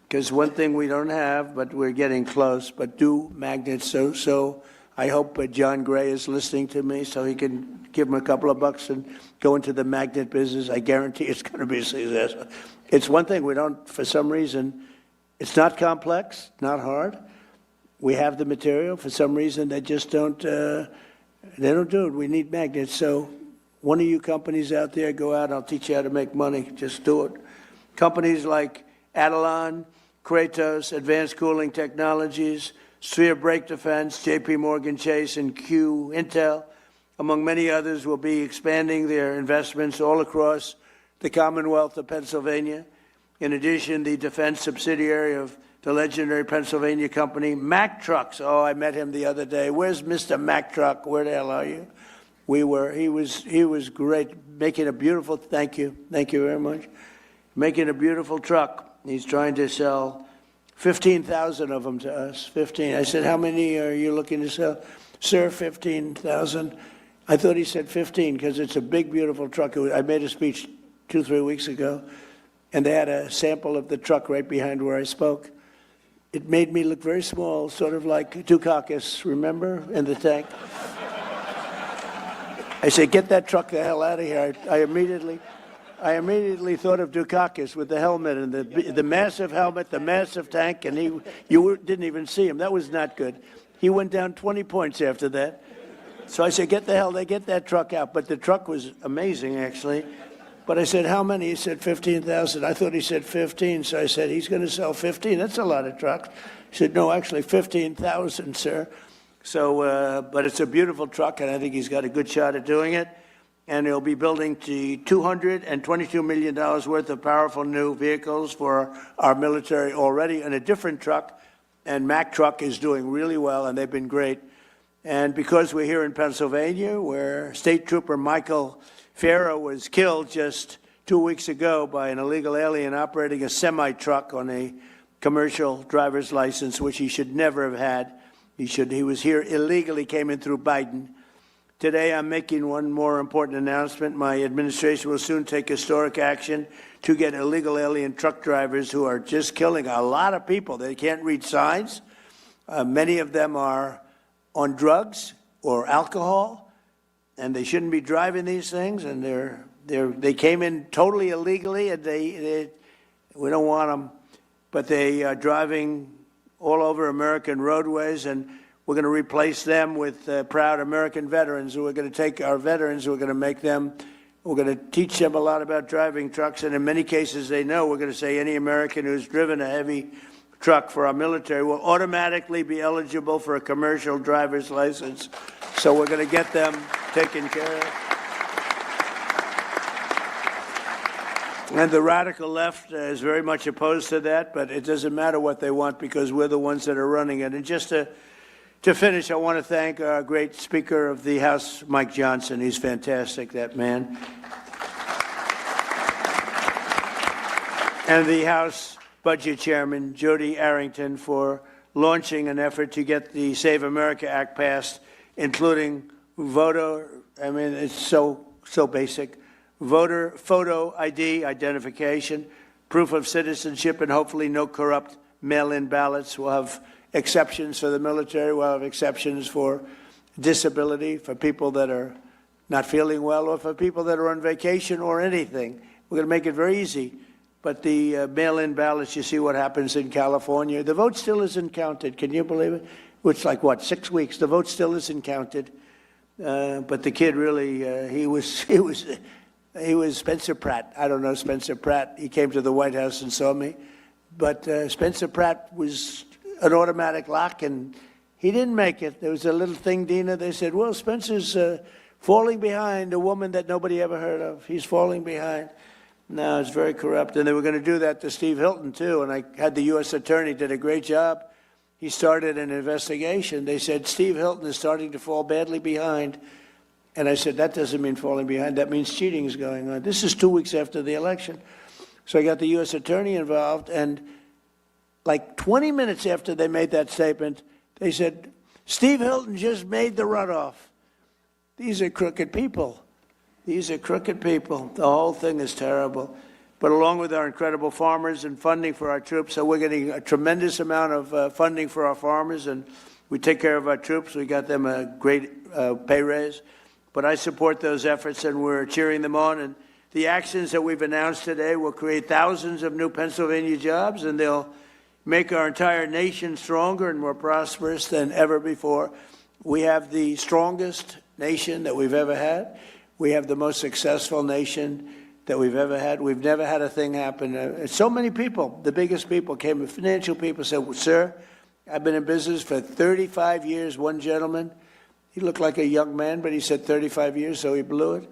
Because one thing we don't have, but we're getting close, but do magnets. So I hope John Gray is listening to me so he can give him a couple of bucks and go into the magnet business. I guarantee it's going to be a success. It's one thing we don't, for some reason, it's not complex, not hard. We have the material. For some reason, they just don't, they don't do it. We need magnets. So one of you companies out there, go out, I'll teach you how to make money. Just do it. Companies like Adelon, Kratos, Advanced Cooling Technologies, Sphere Brake Defense, JP Morgan Chase, and Q Intel, among many others, will be expanding their investments all across the Commonwealth of Pennsylvania. In addition, the defense subsidiary of the legendary Pennsylvania company, Mack Trucks. Oh, I met him the other day. Where's Mr. Mack Truck? Where the hell are you? He was great, making a beautiful, thank you very much, making a beautiful truck. He's trying to sell 15,000 of them to us, 15. I said, how many are you looking to sell? Sir, 15,000. I thought he said 15 because it's a big, beautiful truck. I made a speech 2-3 weeks ago, and they had a sample of the truck right behind where I spoke. It made me look very small, sort of like Dukakis, remember, in the tank? I said, get that truck the hell out of here. I immediately thought of Dukakis with the helmet and the massive helmet, the massive tank, and you didn't even see him. That was not good. He went down 20 points after that. So I said, get that truck out. But the truck was amazing, actually. But I said, how many? He said 15,000. I thought he said 15. So I said, he's going to sell 15. That's a lot of trucks. He said, no, actually 15,000, sir. So, but it's a beautiful truck, and I think he's got a good shot at doing it. And he'll be building $222 million worth of powerful new vehicles for our military already in a different truck. And Mack Truck is doing really well, and they've been great. And because we're here in Pennsylvania, where State Trooper Michael Farrow was killed just 2 weeks ago by an illegal alien operating a semi-truck on a commercial driver's license, which he should never have had. He was here illegally, came in through Biden. Today, I'm making one more important announcement. My administration will soon take historic action to get illegal alien truck drivers who are just killing a lot of people. They can't read signs. Many of them are on drugs or alcohol, and they shouldn't be driving these things. And they came in totally illegally, and we don't want them, but they are driving all over American roadways, and we're going to replace them with proud American veterans. We're going to take our veterans, we're going to teach them a lot about driving trucks, and in many cases they know. We're going to say any American who's driven a heavy truck for our military will automatically be eligible for a commercial driver's license. So we're going to get them taken care of. And the radical left is very much opposed to that, but it doesn't matter what they want because we're the ones that are running it. And just to finish, I want to thank our great Speaker of the House, Mike Johnson. He's fantastic, that man. And the House Budget Chairman, Jody Arrington, for launching an effort to get the Save America Act passed, including it's so basic, voter photo ID, identification, proof of citizenship, and hopefully no corrupt mail-in ballots. We'll have exceptions for the military. We'll have exceptions for disability, for people that are not feeling well, or for people that are on vacation or anything. We're going to make it very easy. But the mail-in ballots, you see what happens in California. The vote still isn't counted. Can you believe it? It's like, 6 weeks? The vote still isn't counted. But the kid really, he was Spencer Pratt. I don't know Spencer Pratt. He came to the White House and saw me. But Spencer Pratt was an automatic lock, and he didn't make it. There was a little thing, Dina. They said, well, Spencer's falling behind a woman that nobody ever heard of. He's falling behind. No, it's very corrupt. And they were going to do that to Steve Hilton, too. And I had the U.S. attorney, did a great job. He started an investigation. They said, Steve Hilton is starting to fall badly behind. And I said, that doesn't mean falling behind. That means cheating is going on. This is 2 weeks after the election. So I got the U.S. attorney involved, and like 20 minutes after they made that statement, they said, Steve Hilton just made the runoff. These are crooked people. These are crooked people. The whole thing is terrible. But along with our incredible farmers and funding for our troops, so we're getting a tremendous amount of funding for our farmers, and we take care of our troops. We got them a great pay raise. But I support those efforts, and we're cheering them on. And the actions that we've announced today will create thousands of new Pennsylvania jobs, and they'll make our entire nation stronger and more prosperous than ever before. We have the strongest nation that we've ever had. We have the most successful nation that we've ever had. We've never had a thing happen. So many people, the biggest people came, financial people said, well, sir, I've been in business for 35 years. One gentleman, he looked like a young man, but he said 35 years, so he blew it.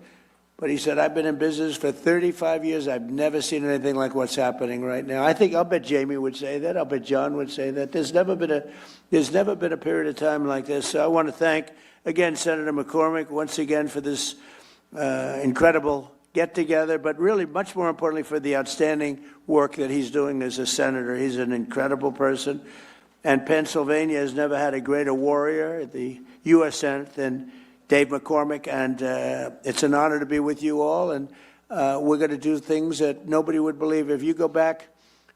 But he said, I've been in business for 35 years. I've never seen anything like what's happening right now. I'll bet Jamie would say that. I'll bet John would say that. There's never been a period of time like this. So I want to thank, again, Senator McCormick once again for this incredible get-together, but really, much more importantly, for the outstanding work that he's doing as a senator. He's an incredible person. And Pennsylvania has never had a greater warrior at the U.S. Senate than Dave McCormick, and it's an honor to be with you all, and we're going to do things that nobody would believe. If you go back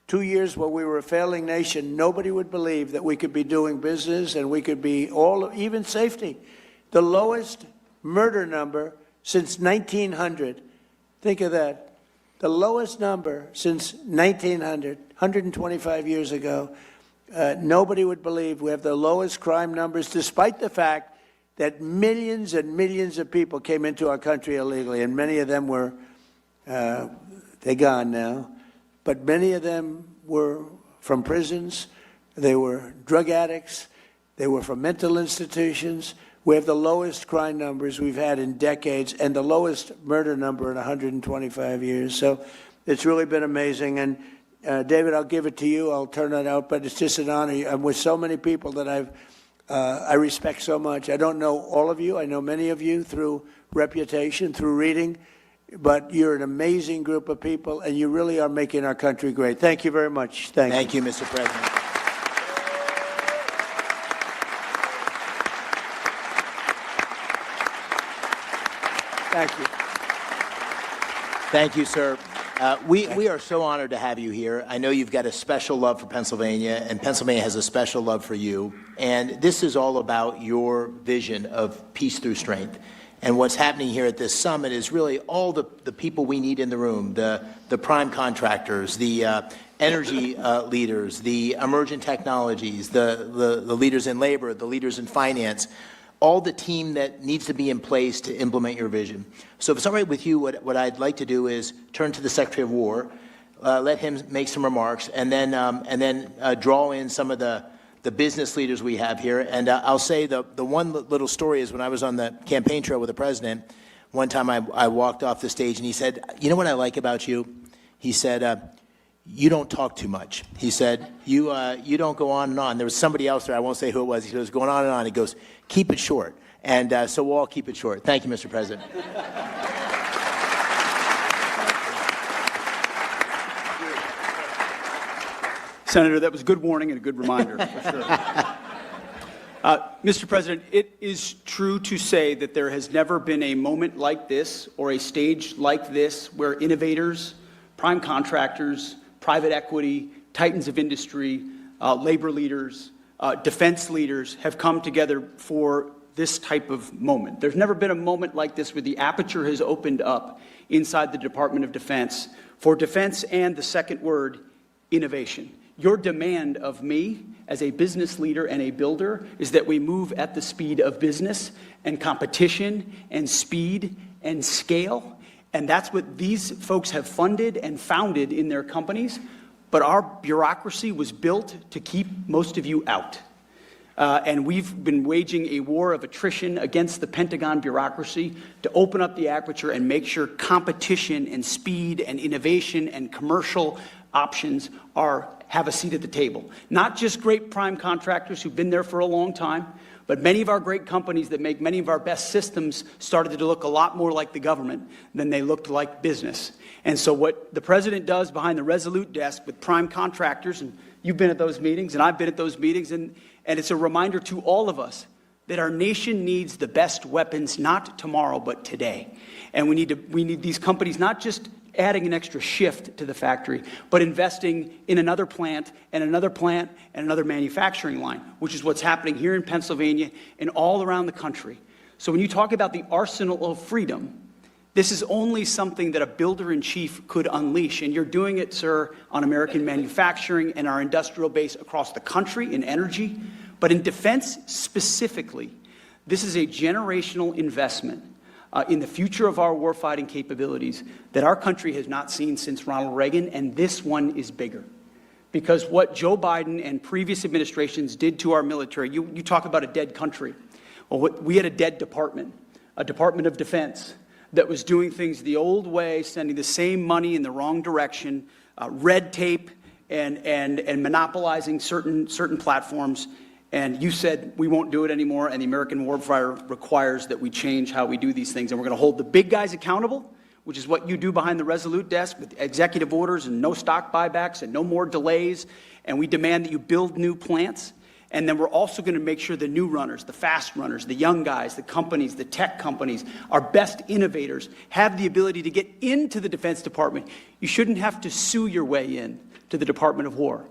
2 years when we were a failing nation, nobody would believe that we could be doing business and we could be even safety. The lowest murder number since 1900. Think of that. The lowest number since 1900, 125 years ago. Nobody would believe we have the lowest crime numbers, despite the fact that millions and millions of people came into our country illegally, and many of them were, they're gone now, but many of them were from prisons, they were drug addicts, they were from mental institutions. We have the lowest crime numbers we've had in decades and the lowest murder number in 125 years. So it's really been amazing. And David, I'll give it to you. I'll turn it out, but it's just an honor. I'm with so many people that I respect so much. I don't know all of you. I know many of you through reputation, through reading, but you're an amazing group of people, and you really are making our country great. Thank you very much. Thank you, Mr. President. Thank you. Thank you, sir. We are so honored to have you here. I know you've got a special love for Pennsylvania, and Pennsylvania has a special love for you. And this is all about your vision of peace through strength. And what's happening here at this summit is really all the people we need in the room, the prime contractors, the energy leaders, the emergent technologies, the leaders in labor, the leaders in finance, all the team that needs to be in place to implement your vision. So if it's all right with you, what I'd like to do is turn to the Secretary of War, let him make some remarks, and then draw in some of the business leaders we have here. And I'll say the one little story is when I was on the campaign trail with the president, one time I walked off the stage and he said, you know what I like about you? He said, you don't talk too much. He said, you don't go on and on. There was somebody else there, I won't say who it was, he was going on and on. He goes, keep it short. And so we'll all keep it short. Thank you, Mr. President. Senator, that was a good warning and a good reminder, for sure. Mr. President, it is true to say that there has never been a moment like this or a stage like this where innovators, prime contractors, private equity, titans of industry, labor leaders, defense leaders have come together for this type of moment. There's never been a moment like this where the aperture has opened up inside the Department of Defense for defense and the second word, innovation. Your demand of me as a business leader and a builder is that we move at the speed of business and competition and speed and scale. And that's what these folks have funded and founded in their companies. But our bureaucracy was built to keep most of you out. And we've been waging a war of attrition against the Pentagon bureaucracy to open up the aperture and make sure competition and speed and innovation and commercial options have a seat at the table. Not just great prime contractors who've been there for a long time, but many of our great companies that make many of our best systems started to look a lot more like the government than they looked like business. And so what the president does behind the Resolute desk with prime contractors, and you've been at those meetings and I've been at those meetings, and it's a reminder to all of us that our nation needs the best weapons, not tomorrow, but today. And we need these companies not just adding an extra shift to the factory, but investing in another plant and another plant and another manufacturing line, which is what's happening here in Pennsylvania and all around the country. So when you talk about the arsenal of freedom, this is only something that a builder-in-chief could unleash, and you're doing it, sir, on American manufacturing and our industrial base across the country in energy. But in defense specifically, this is a generational investment in the future of our warfighting capabilities that our country has not seen since Ronald Reagan, and this one is bigger. Because what Joe Biden and previous administrations did to our military, you talk about a dead country. Well, we had a dead department, a Department of Defense, that was doing things the old way, sending the same money in the wrong direction, red tape, and monopolizing certain platforms. And you said we won't do it anymore, and the American warfighter requires that we change how we do these things. And we're going to hold the big guys accountable, which is what you do behind the Resolute desk with executive orders and no stock buybacks and no more delays. And we demand that you build new plants. And then we're also going to make sure the new runners, the fast runners, the young guys, the companies, the tech companies, our best innovators have the ability to get into the Defense Department. You shouldn't have to sue your way in to the Department of War,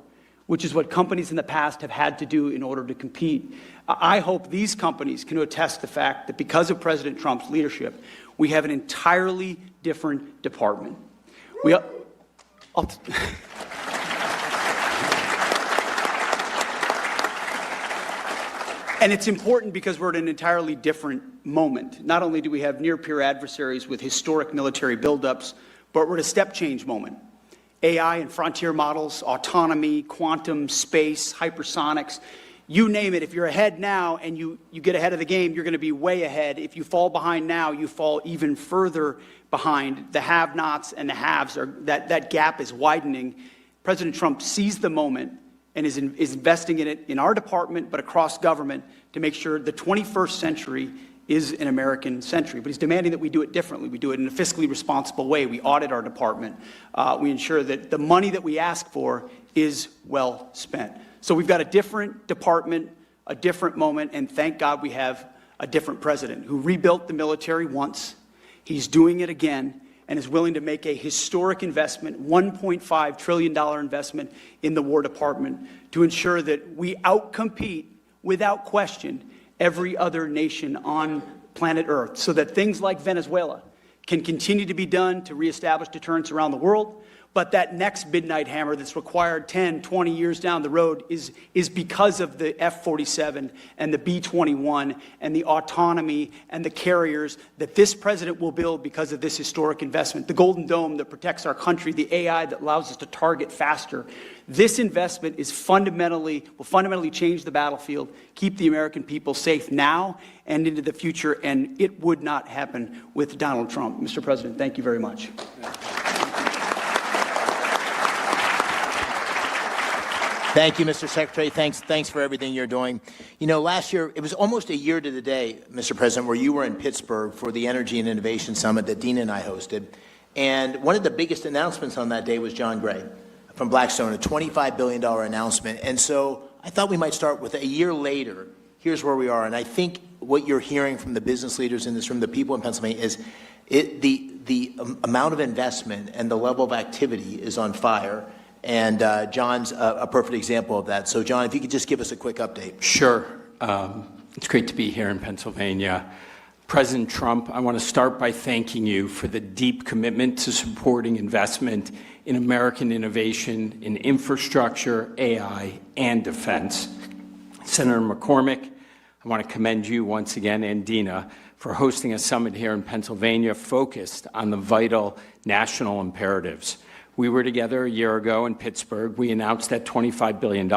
which is what companies in the past have had to do in order to compete. I hope these companies can attest the fact that because of President Trump's leadership, we have an entirely different department. And it's important because we're at an entirely different moment. Not only do we have near-peer adversaries with historic military buildups, but we're at a step-change moment. AI and frontier models, autonomy, quantum, space, hypersonics, you name it. If you're ahead now and you get ahead of the game, you're going to be way ahead. If you fall behind now, you fall even further behind. The have-nots and the haves, that gap is widening. President Trump sees the moment and is investing in it in our department, but across government, to make sure the 21st century is an American century. But he's demanding that we do it differently. We do it in a fiscally responsible way. We audit our department. We ensure that the money that we ask for is well spent. So we've got a different department, a different moment, and thank God we have a different president who rebuilt the military once. He's doing it again, and is willing to make a historic investment, $1.5 trillion investment in the War Department to ensure that we outcompete, without question, every other nation on planet Earth, so that things like Venezuela can continue to be done to reestablish deterrence around the world. But that next midnight hammer that's required 10, 20 years down the road is because of the F-47 and the B-21 and the autonomy and the carriers that this president will build because of this historic investment. The Golden Dome that protects our country, the AI that allows us to target faster. This investment will fundamentally change the battlefield, keep the American people safe now and into the future, and it would not happen with Donald Trump. Mr. President, thank you very much. Thank you, Mr. Secretary. Thanks for everything you're doing. You know, last year, it was almost a year to the day, Mr. President, where you were in Pittsburgh for the Energy and Innovation Summit that Dina and I hosted. And one of the biggest announcements on that day was John Gray from Blackstone, a $25 billion announcement. And so I thought we might start with a year later. Here's where we are. And I think what you're hearing from the business leaders in this room, the people in Pennsylvania, is the amount of investment and the level of activity is on fire. And John's a perfect example of that. So, John, if you could just give us a quick update. Sure. It's great to be here in Pennsylvania. President Trump, I want to start by thanking you for the deep commitment to supporting investment in American innovation in infrastructure, AI, and defense. Senator McCormick, I want to commend you once again, and Dina, for hosting a summit here in Pennsylvania focused on the vital national imperatives. We were together a year ago in Pittsburgh. We announced that $25 billion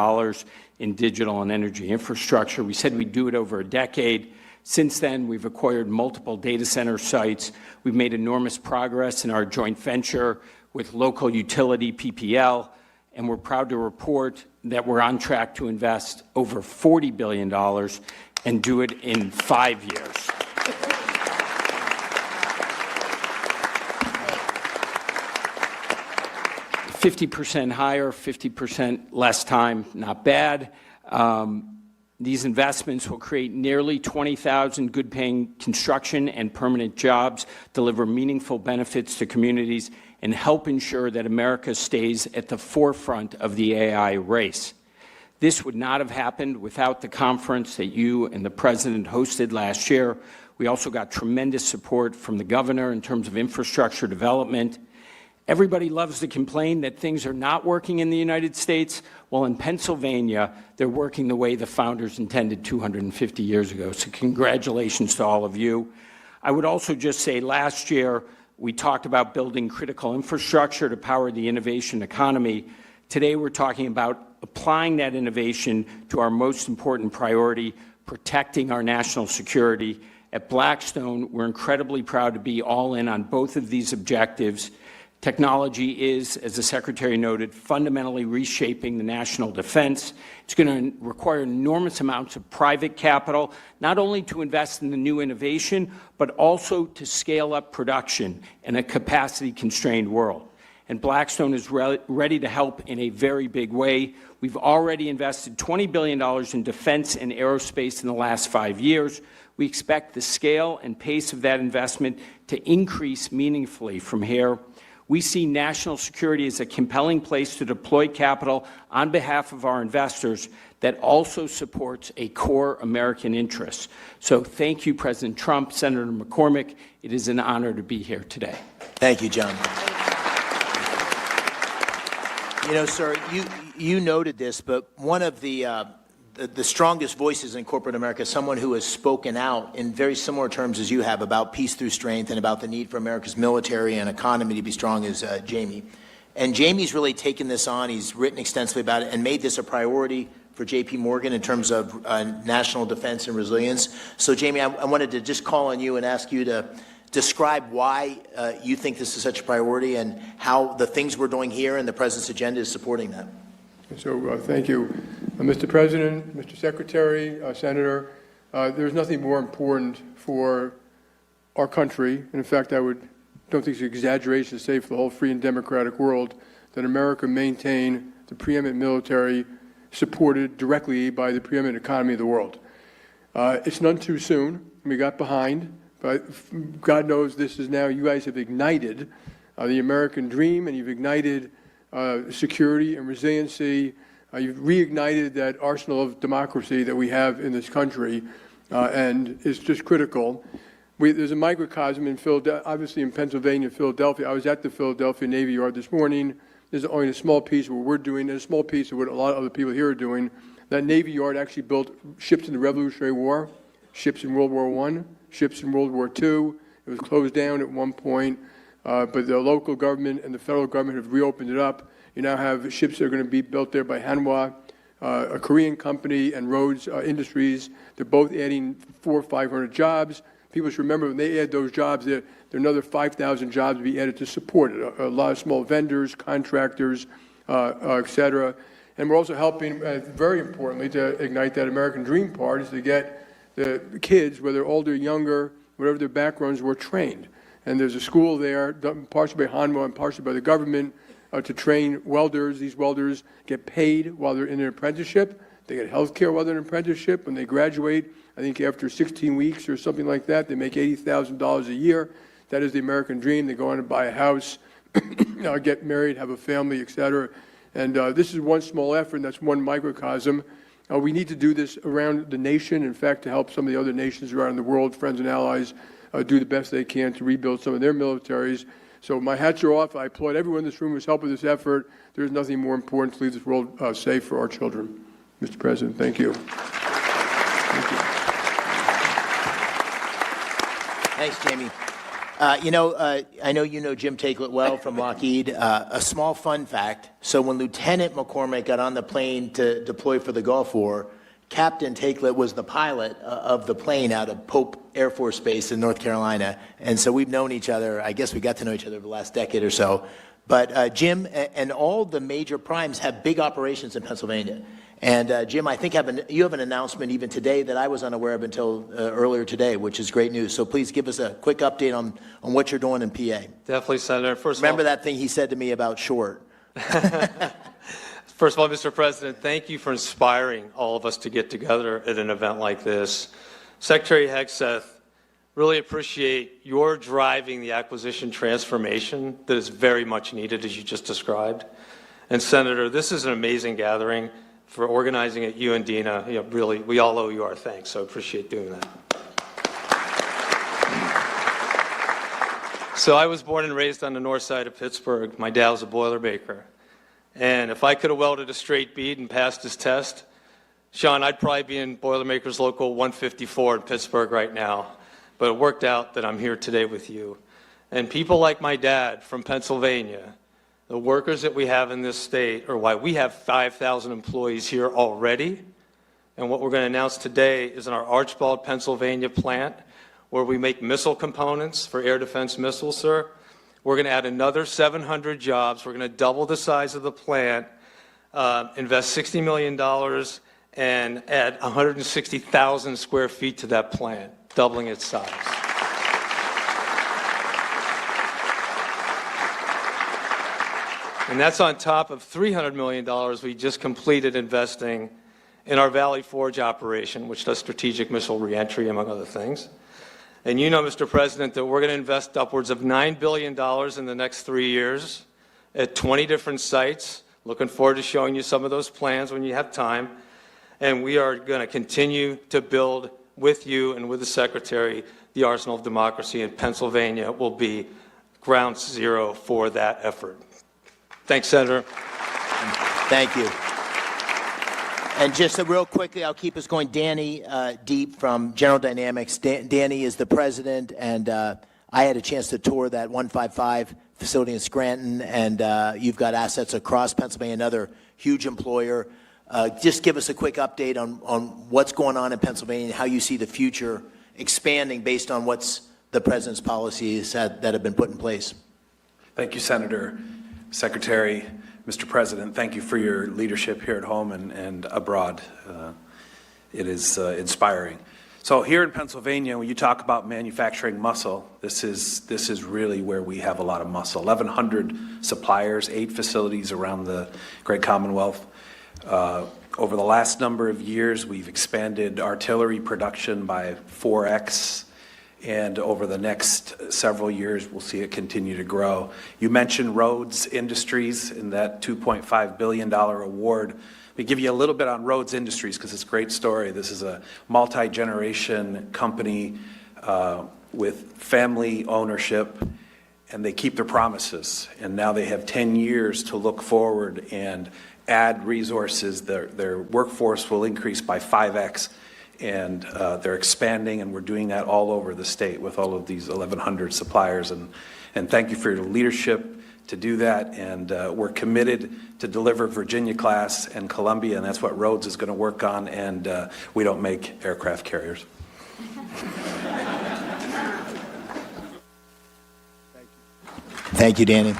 in digital and energy infrastructure. We said we'd do it over a decade. Since then, we've acquired multiple data center sites. We've made enormous progress in our joint venture with local utility PPL, and we're proud to report that we're on track to invest over $40 billion and do it in 5 years. 50% higher, 50% less time, not bad. These investments will create nearly 20,000 good-paying construction and permanent jobs, deliver meaningful benefits to communities, and help ensure that America stays at the forefront of the AI race. This would not have happened without the conference that you and the President hosted last year. We also got tremendous support from the governor in terms of infrastructure development. Everybody loves to complain that things are not working in the United States. Well, in Pennsylvania, they're working the way the founders intended 250 years ago. So congratulations to all of you. I would also just say last year, we talked about building critical infrastructure to power the innovation economy. Today, we're talking about applying that innovation to our most important priority, protecting our national security At Blackstone, we're incredibly proud to be all in on both of these objectives. Technology is, as the Secretary noted, fundamentally reshaping the national defense. It's going to require enormous amounts of private capital, not only to invest in the new innovation, but also to scale up production in a capacity-constrained world. And Blackstone is ready to help in a very big way. We've already invested $20 billion in defense and aerospace in the last 5 years. We expect the scale and pace of that investment to increase meaningfully from here. We see national security as a compelling place to deploy capital on behalf of our investors that also supports a core American interest. So thank you, President Trump, Senator McCormick. It is an honor to be here today. Thank you, John. You know, sir, you noted this, but one of the strongest voices in corporate America, someone who has spoken out in very similar terms as you have about peace through strength and about the need for America's military and economy to be strong, is Jamie. And Jamie's really taken this on. He's written extensively about it and made this a priority for J.P. Morgan in terms of national defense and resilience. So, Jamie, I wanted to just call on you and ask you to describe why you think this is such a priority and how the things we're doing here and the President's agenda is supporting that. So thank you. Mr. President, Mr. Secretary, Senator, there's nothing more important for our country, and in fact, don't think it's an exaggeration to say for the whole free and democratic world, that America maintain the preeminent military supported directly by the preeminent economy of the world. It's none too soon. We got behind, but God knows this is now, you guys have ignited the American dream, and you've ignited security and resiliency. You've reignited that arsenal of democracy that we have in this country, and it's just critical. There's a microcosm in Philadelphia, obviously in Pennsylvania, Philadelphia. I was at the Philadelphia Navy Yard this morning. There's only a small piece of what we're doing and a small piece of what a lot of other people here are doing. That Navy Yard actually built ships in the Revolutionary War, ships in World War I, ships in World War II. It was closed down at one point. But the local government and the federal government have reopened it up. You now have ships that are going to be built there by Hanwha, a Korean company, and Rhodes Industries. They're both adding 400 or 500 jobs. People should remember when they add those jobs, there are another 5,000 jobs to be added to support it. A lot of small vendors, contractors, et cetera. And we're also helping, very importantly, to ignite that American dream part, is to get the kids, whether older or younger, whatever their backgrounds, were trained. And there's a school there, partially by Hanwha and partially by the government, to train welders. These welders get paid while they're in an apprenticeship. They get health care while they're in an apprenticeship. When they graduate, I think after 16 weeks or something like that, they make $80,000 a year. That is the American dream. They go on and buy a house, get married, have a family, et cetera. And this is one small effort, and that's one microcosm. We need to do this around the nation, in fact, to help some of the other nations around the world, friends and allies, do the best they can to rebuild some of their militaries. So my hats are off. I applaud everyone in this room who's helped with this effort. There's nothing more important to leave this world safe for our children. Mr. President, thank you. Thank you. Thanks, Jamie. I know you know Jim Takelet well from Lockheed. A small fun fact, so when Lieutenant McCormick got on the plane to deploy for the Gulf War, Captain Takelet was the pilot of the plane out of Pope Air Force Base in North Carolina. And so we've known each other, I guess we got to know each other over the last decade or so. But Jim and all the major primes have big operations in Pennsylvania. And Jim, I think you have an announcement even today that I was unaware of until earlier today, which is great news. So please give us a quick update on what you're doing in PA. Definitely, Senator. Remember that thing he said to me about short. First of all, Mr. President, thank you for inspiring all of us to get together at an event like this. Secretary Hegseth, really appreciate your driving the acquisition transformation that is very much needed, as you just described. And Senator, this is an amazing gathering for organizing it. You and Dina, really, we all owe you our thanks, so I appreciate doing that. So I was born and raised on the north side of Pittsburgh. My dad was a Boilermaker. And if I could have welded a straight bead and passed his test, Sean, I'd probably be in Boilermakers Local 154 in Pittsburgh right now. But it worked out that I'm here today with you. And people like my dad from Pennsylvania, the workers that we have in this state, are why we have 5,000 employees here already. And what we're going to announce today is in our Archbald, Pennsylvania plant, where we make missile components for air defense missiles, sir. We're going to add another 700 jobs. We're going to double the size of the plant, invest $60 million, and add 160,000 square feet to that plant, doubling its size. And that's on top of $300 million we just completed investing in our Valley Forge operation, which does strategic missile reentry, among other things. And you know, Mr. President, that we're going to invest upwards of $9 billion in the next 3 years at 20 different sites. Looking forward to showing you some of those plans when you have time. And we are going to continue to build with you and with the Secretary the Arsenal of Democracy, and Pennsylvania will be ground zero for that effort. Thanks, Senator. Thank you. And just real quickly, I'll keep us going. Danny Deep from General Dynamics. Danny is the president, and I had a chance to tour that 155 facility in Scranton, and you've got assets across Pennsylvania, another huge employer. Just give us a quick update on what's going on in Pennsylvania and how you see the future expanding based on what's the president's policies that have been put in place. Thank you, Senator. Secretary, Mr. President, thank you for your leadership here at home and abroad. It is inspiring. So here in Pennsylvania, when you talk about manufacturing muscle, this is really where we have a lot of muscle. 1,100 suppliers, 8 facilities around the Great Commonwealth. Over the last number of years, we've expanded artillery production by 4x. And over the next several years, we'll see it continue to grow. You mentioned Rhodes Industries and that $2.5 billion award. Let me give you a little bit on Rhodes Industries because it's a great story. This is a multi-generation company with family ownership, and they keep their promises. And now they have 10 years to look forward and add resources. Their workforce will increase by 5x. And they're expanding, and we're doing that all over the state with all of these 1,100 suppliers. And thank you for your leadership to do that. And we're committed to deliver Virginia-class and Columbia, and that's what Rhodes is going to work on. And we don't make aircraft carriers. Thank you, Danny.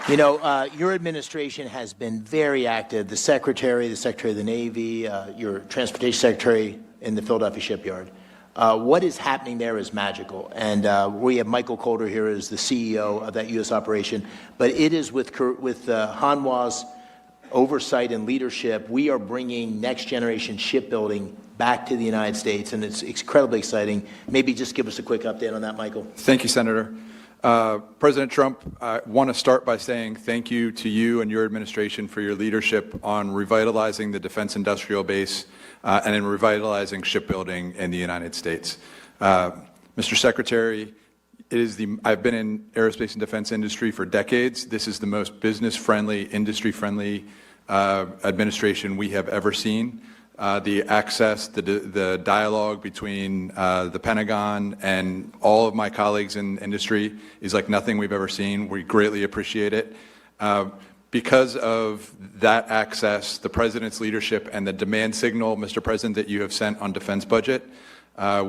You know, your administration has been very active. The Secretary of the Navy, your Transportation Secretary in the Philadelphia shipyard. What is happening there is magical. And we have Michael Calder here as the CEO of that U.S. operation. But it is with Hanwha's oversight and leadership, we are bringing next generation shipbuilding back to the United States. And it's incredibly exciting. Maybe just give us a quick update on that, Michael. Thank you, Senator. President Trump, I want to start by saying thank you to you and your administration for your leadership on revitalizing the defense industrial base and in revitalizing shipbuilding in the United States. Mr. Secretary, I've been in aerospace and defense industry for decades. This is the most business-friendly, industry-friendly administration we have ever seen. The access, the dialogue between the Pentagon and all of my colleagues in industry is like nothing we've ever seen. We greatly appreciate it. Because of that access, the President's leadership, and the demand signal, Mr. President, that you have sent on defense budget,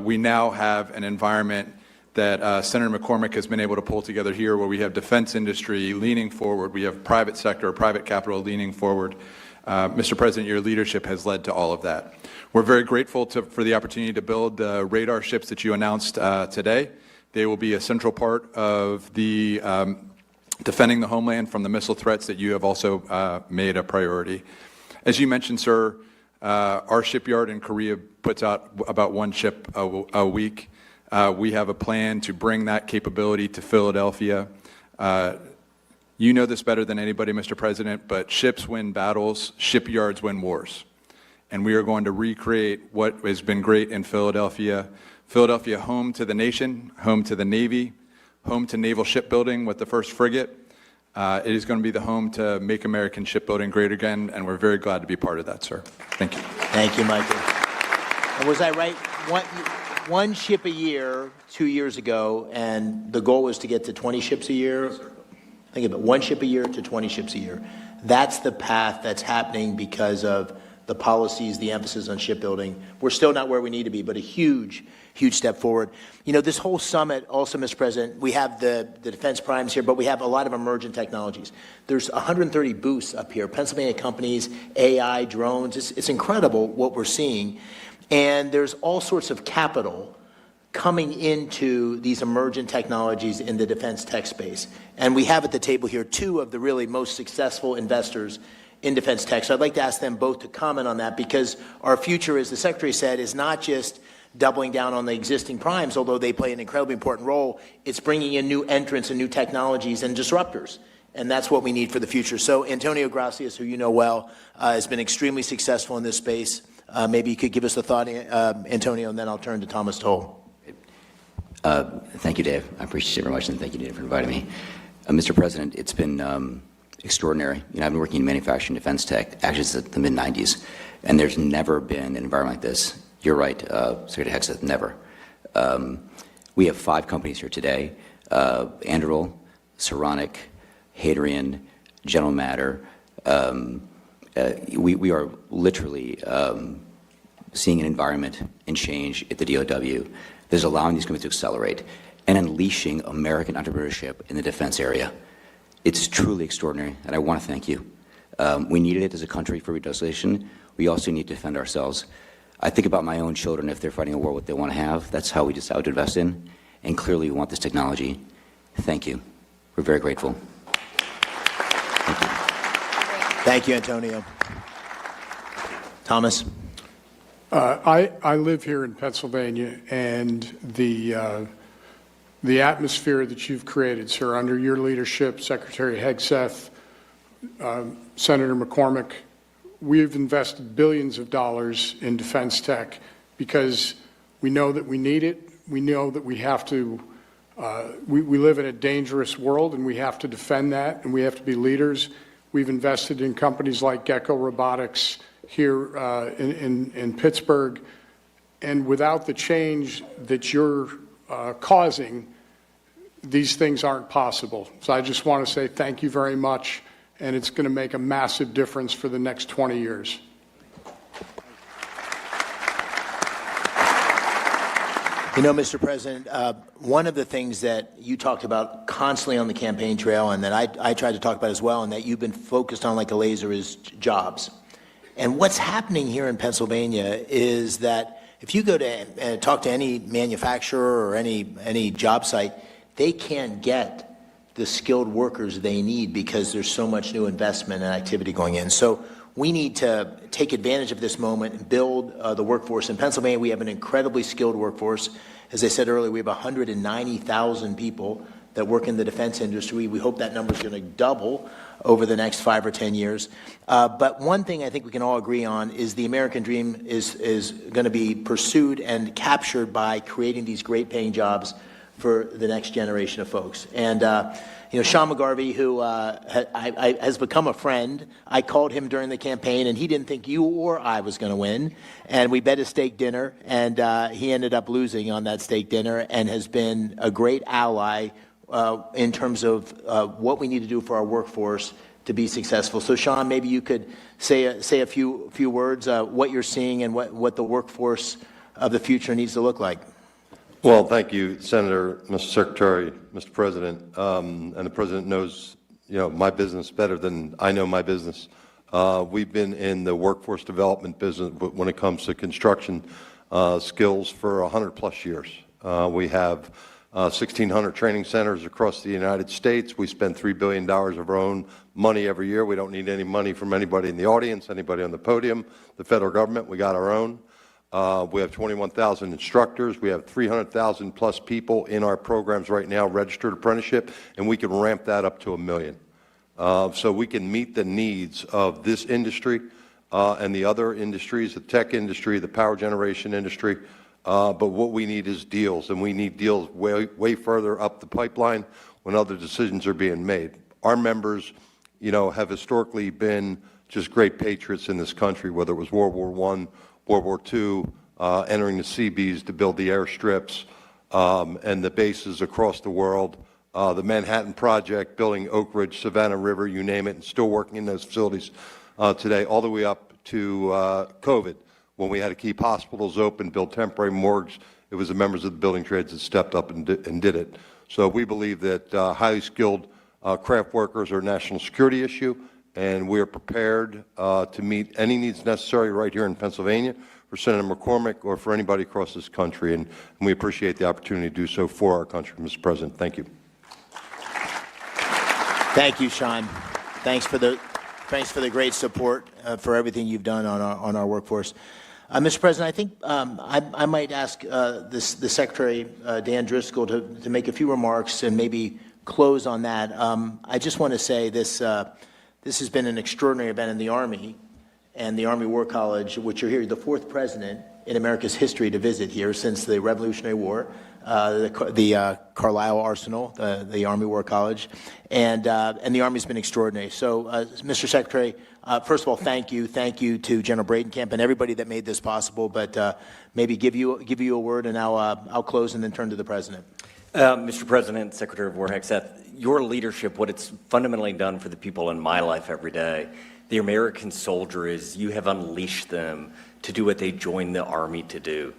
we now have an environment that Senator McCormick has been able to pull together here where we have defense industry leaning forward, we have private sector, private capital leaning forward. Mr. President, your leadership has led to all of that. We're very grateful for the opportunity to build the radar ships that you announced today. They will be a central part of the defending the homeland from the missile threats that you have also made a priority. As you mentioned, sir, our shipyard in Korea puts out about 1 ship a week. We have a plan to bring that capability to Philadelphia. You know this better than anybody, Mr. President, but ships win battles, shipyards win wars. And we are going to recreate what has been great in Philadelphia. Philadelphia, home to the nation, home to the Navy, home to naval shipbuilding with the first frigate. It is going to be the home to make American shipbuilding great again, and we're very glad to be part of that, sir. Thank you. Thank you, Michael. And was I right? One ship a year 2 years ago, and the goal was to get to 20 ships a year? Yes, sir. Think of it, 1 ship a year to 20 ships a year. That's the path that's happening because of the policies, the emphasis on shipbuilding. We're still not where we need to be, but a huge, huge step forward. You know, this whole summit also, Mr. President, we have the defense primes here, but we have a lot of emergent technologies. There's 130 booths up here, Pennsylvania companies, AI, drones. It's incredible what we're seeing. And there's all sorts of capital coming into these emergent technologies in the defense tech space. And we have at the table here two of the really most successful investors in defense tech. So I'd like to ask them both to comment on that, because our future, as the Secretary said, is not just doubling down on the existing primes, although they play an incredibly important role. It's bringing in new entrants and new technologies and disruptors. And that's what we need for the future. So Antonio Gracias, who you know well, has been extremely successful in this space. Maybe you could give us a thought, Antonio, and then I'll turn to Thomas Toll. Thank you, Dave. I appreciate it very much, and thank you, Dave, for inviting me. Mr. President, it's been extraordinary. You know, I've been working in manufacturing defense tech actually since the mid-'90s, and there's never been an environment like this. You're right, Secretary Hegseth, never. We have 5 companies here today, Anduril, Saronic, Hadrian, General Matter. We are literally seeing an environment and change at the DOW that is allowing these companies to accelerate and unleashing American entrepreneurship in the defense area. It's truly extraordinary, and I want to thank you. We needed it as a country for reindustrialization. We also need to defend ourselves. I think about my own children. If they're fighting a war, what they want to have, that's how we decide to invest in. And clearly, we want this technology. Thank you. We're very grateful. Thank you. Thank you, Antonio. Thomas? I live here in Pennsylvania, and the atmosphere that you've created, sir, under your leadership, Secretary Hegseth, Senator McCormick, we've invested billions of dollars in defense tech because we know that we need it. We know that we have to, we live in a dangerous world, and we have to defend that, and we have to be leaders. We've invested in companies like Gecko Robotics here in Pittsburgh, and without the change that you're causing, these things aren't possible. So I just want to say thank you very much, and it's going to make a massive difference for the next 20 years. You know, Mr. President, one of the things that you talked about constantly on the campaign trail, and that I tried to talk about as well, and that you've been focused on like a laser, is jobs. And what's happening here in Pennsylvania is that if you go to talk to any manufacturer or any job site, they can't get the skilled workers they need because there's so much new investment and activity going in. So we need to take advantage of this moment and build the workforce. In Pennsylvania, we have an incredibly skilled workforce. As I said earlier, we have 190,000 people that work in the defense industry. We hope that number is going to double over the next 5 or 10 years. But one thing I think we can all agree on is the American dream is going to be pursued and captured by creating these great paying jobs for the next generation of folks. And you know, Sean McGarvey, who has become a friend, I called him during the campaign, and he didn't think you or I was going to win. And we bet a steak dinner, and he ended up losing on that steak dinner, and has been a great ally in terms of what we need to do for our workforce to be successful. So, Sean, maybe you could say a few words, what you're seeing and what the workforce of the future needs to look like. Well, thank you, Senator, Mr. Secretary, Mr. President, and the President knows, you know, my business better than I know my business. We've been in the workforce development business when it comes to construction skills for 100+ years. We have 1,600 training centers across the United States. We spend $3 billion of our own money every year. We don't need any money from anybody in the audience, anybody on the podium, the federal government. We got our own. We have 21,000 instructors. We have 300,000 plus people in our programs right now, registered apprenticeship, and we can ramp that up to 1 million. So we can meet the needs of this industry and the other industries, the tech industry, the power generation industry. But what we need is deals, and we need deals way further up the pipeline when other decisions are being made. Our members, you know, have historically been just great patriots in this country, whether it was World War I, World War II, entering the Seabees to build the airstrips and the bases across the world, the Manhattan Project, building Oak Ridge, Savannah River, you name it, and still working in those facilities today, all the way up to COVID. When we had to keep hospitals open, build temporary morgues, it was the members of the building trades that stepped up and did it. So we believe that highly skilled craft workers are a national security issue, and we are prepared to meet any needs necessary right here in Pennsylvania for Senator McCormick or for anybody across this country, and we appreciate the opportunity to do so for our country, Mr. President. Thank you. Thank you, Sean. Thanks for the great support for everything you've done on our workforce. Mr. President, I think I might ask the Secretary, Dan Driscoll, to make a few remarks and maybe close on that. I just want to say this has been an extraordinary event in the Army and the Army War College, which you're here, the fourth president in America's history to visit here since the Revolutionary War, the Carlisle Arsenal, the Army War College, and the Army's been extraordinary. So, Mr. Secretary, first of all, thank you to General Bradenkamp and everybody that made this possible. But maybe give you a word, and I'll close and then turn to the President. Mr. President, Secretary of War Hegseth, your leadership, what it's fundamentally done for the people in my life every day, the American soldier, is you have unleashed them to do what they joined the Army to do,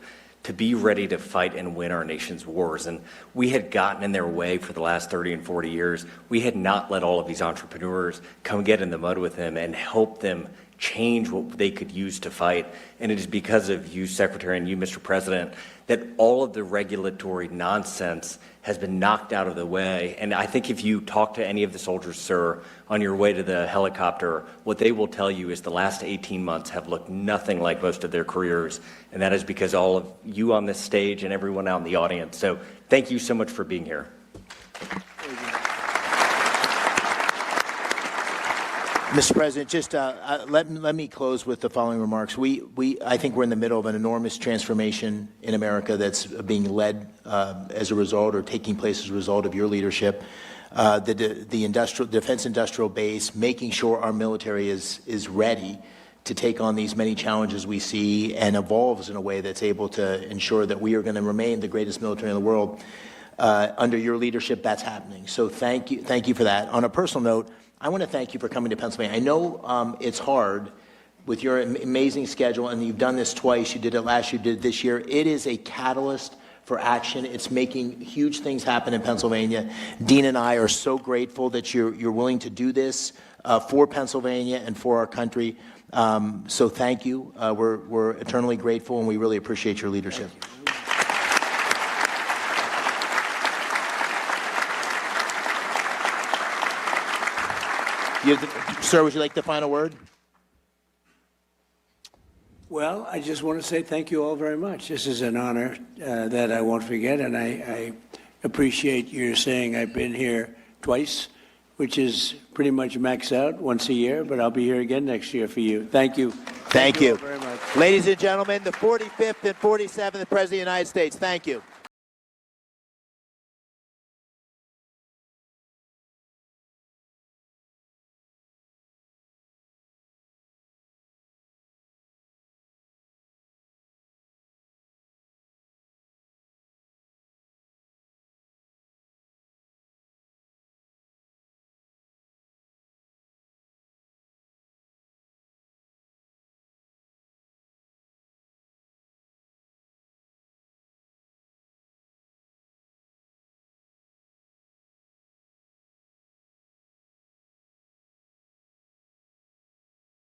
to be ready to fight and win our nation's wars. And we had gotten in their way for the last 30 and 40 years. We had not let all of these entrepreneurs come get in the mud with them and help them change what they could use to fight. And it is because of you, Secretary, and you, Mr. President, that all of the regulatory nonsense has been knocked out of the way. And I think if you talk to any of the soldiers, sir, on your way to the helicopter, what they will tell you is the last 18 months have looked nothing like most of their careers. And that is because all of you on this stage and everyone out in the audience. So thank you so much for being here. Mr. President, just let me close with the following remarks. I think we're in the middle of an enormous transformation in America that's being led as a result or taking place as a result of your leadership. The defense industrial base, making sure our military is ready to take on these many challenges we see and evolves in a way that's able to ensure that we are going to remain the greatest military in the world. Under your leadership, that's happening. So thank you for that. On a personal note, I want to thank you for coming to Pennsylvania. I know it's hard with your amazing schedule, and you've done this twice. You did it last year, you did it this year. It is a catalyst for action. It's making huge things happen in Pennsylvania. Dean and I are so grateful that you're willing to do this for Pennsylvania and for our country. So thank you. We're eternally grateful, and we really appreciate your leadership. Sir, would you like the final word? Well, I just want to say thank you all very much. This is an honor that I won't forget, and I appreciate your saying I've been here twice, which is pretty much maxed out once a year, but I'll be here again next year for you. Thank you. Thank you. All very much. Ladies and gentlemen, the 45th and 47th President of the United States, thank you.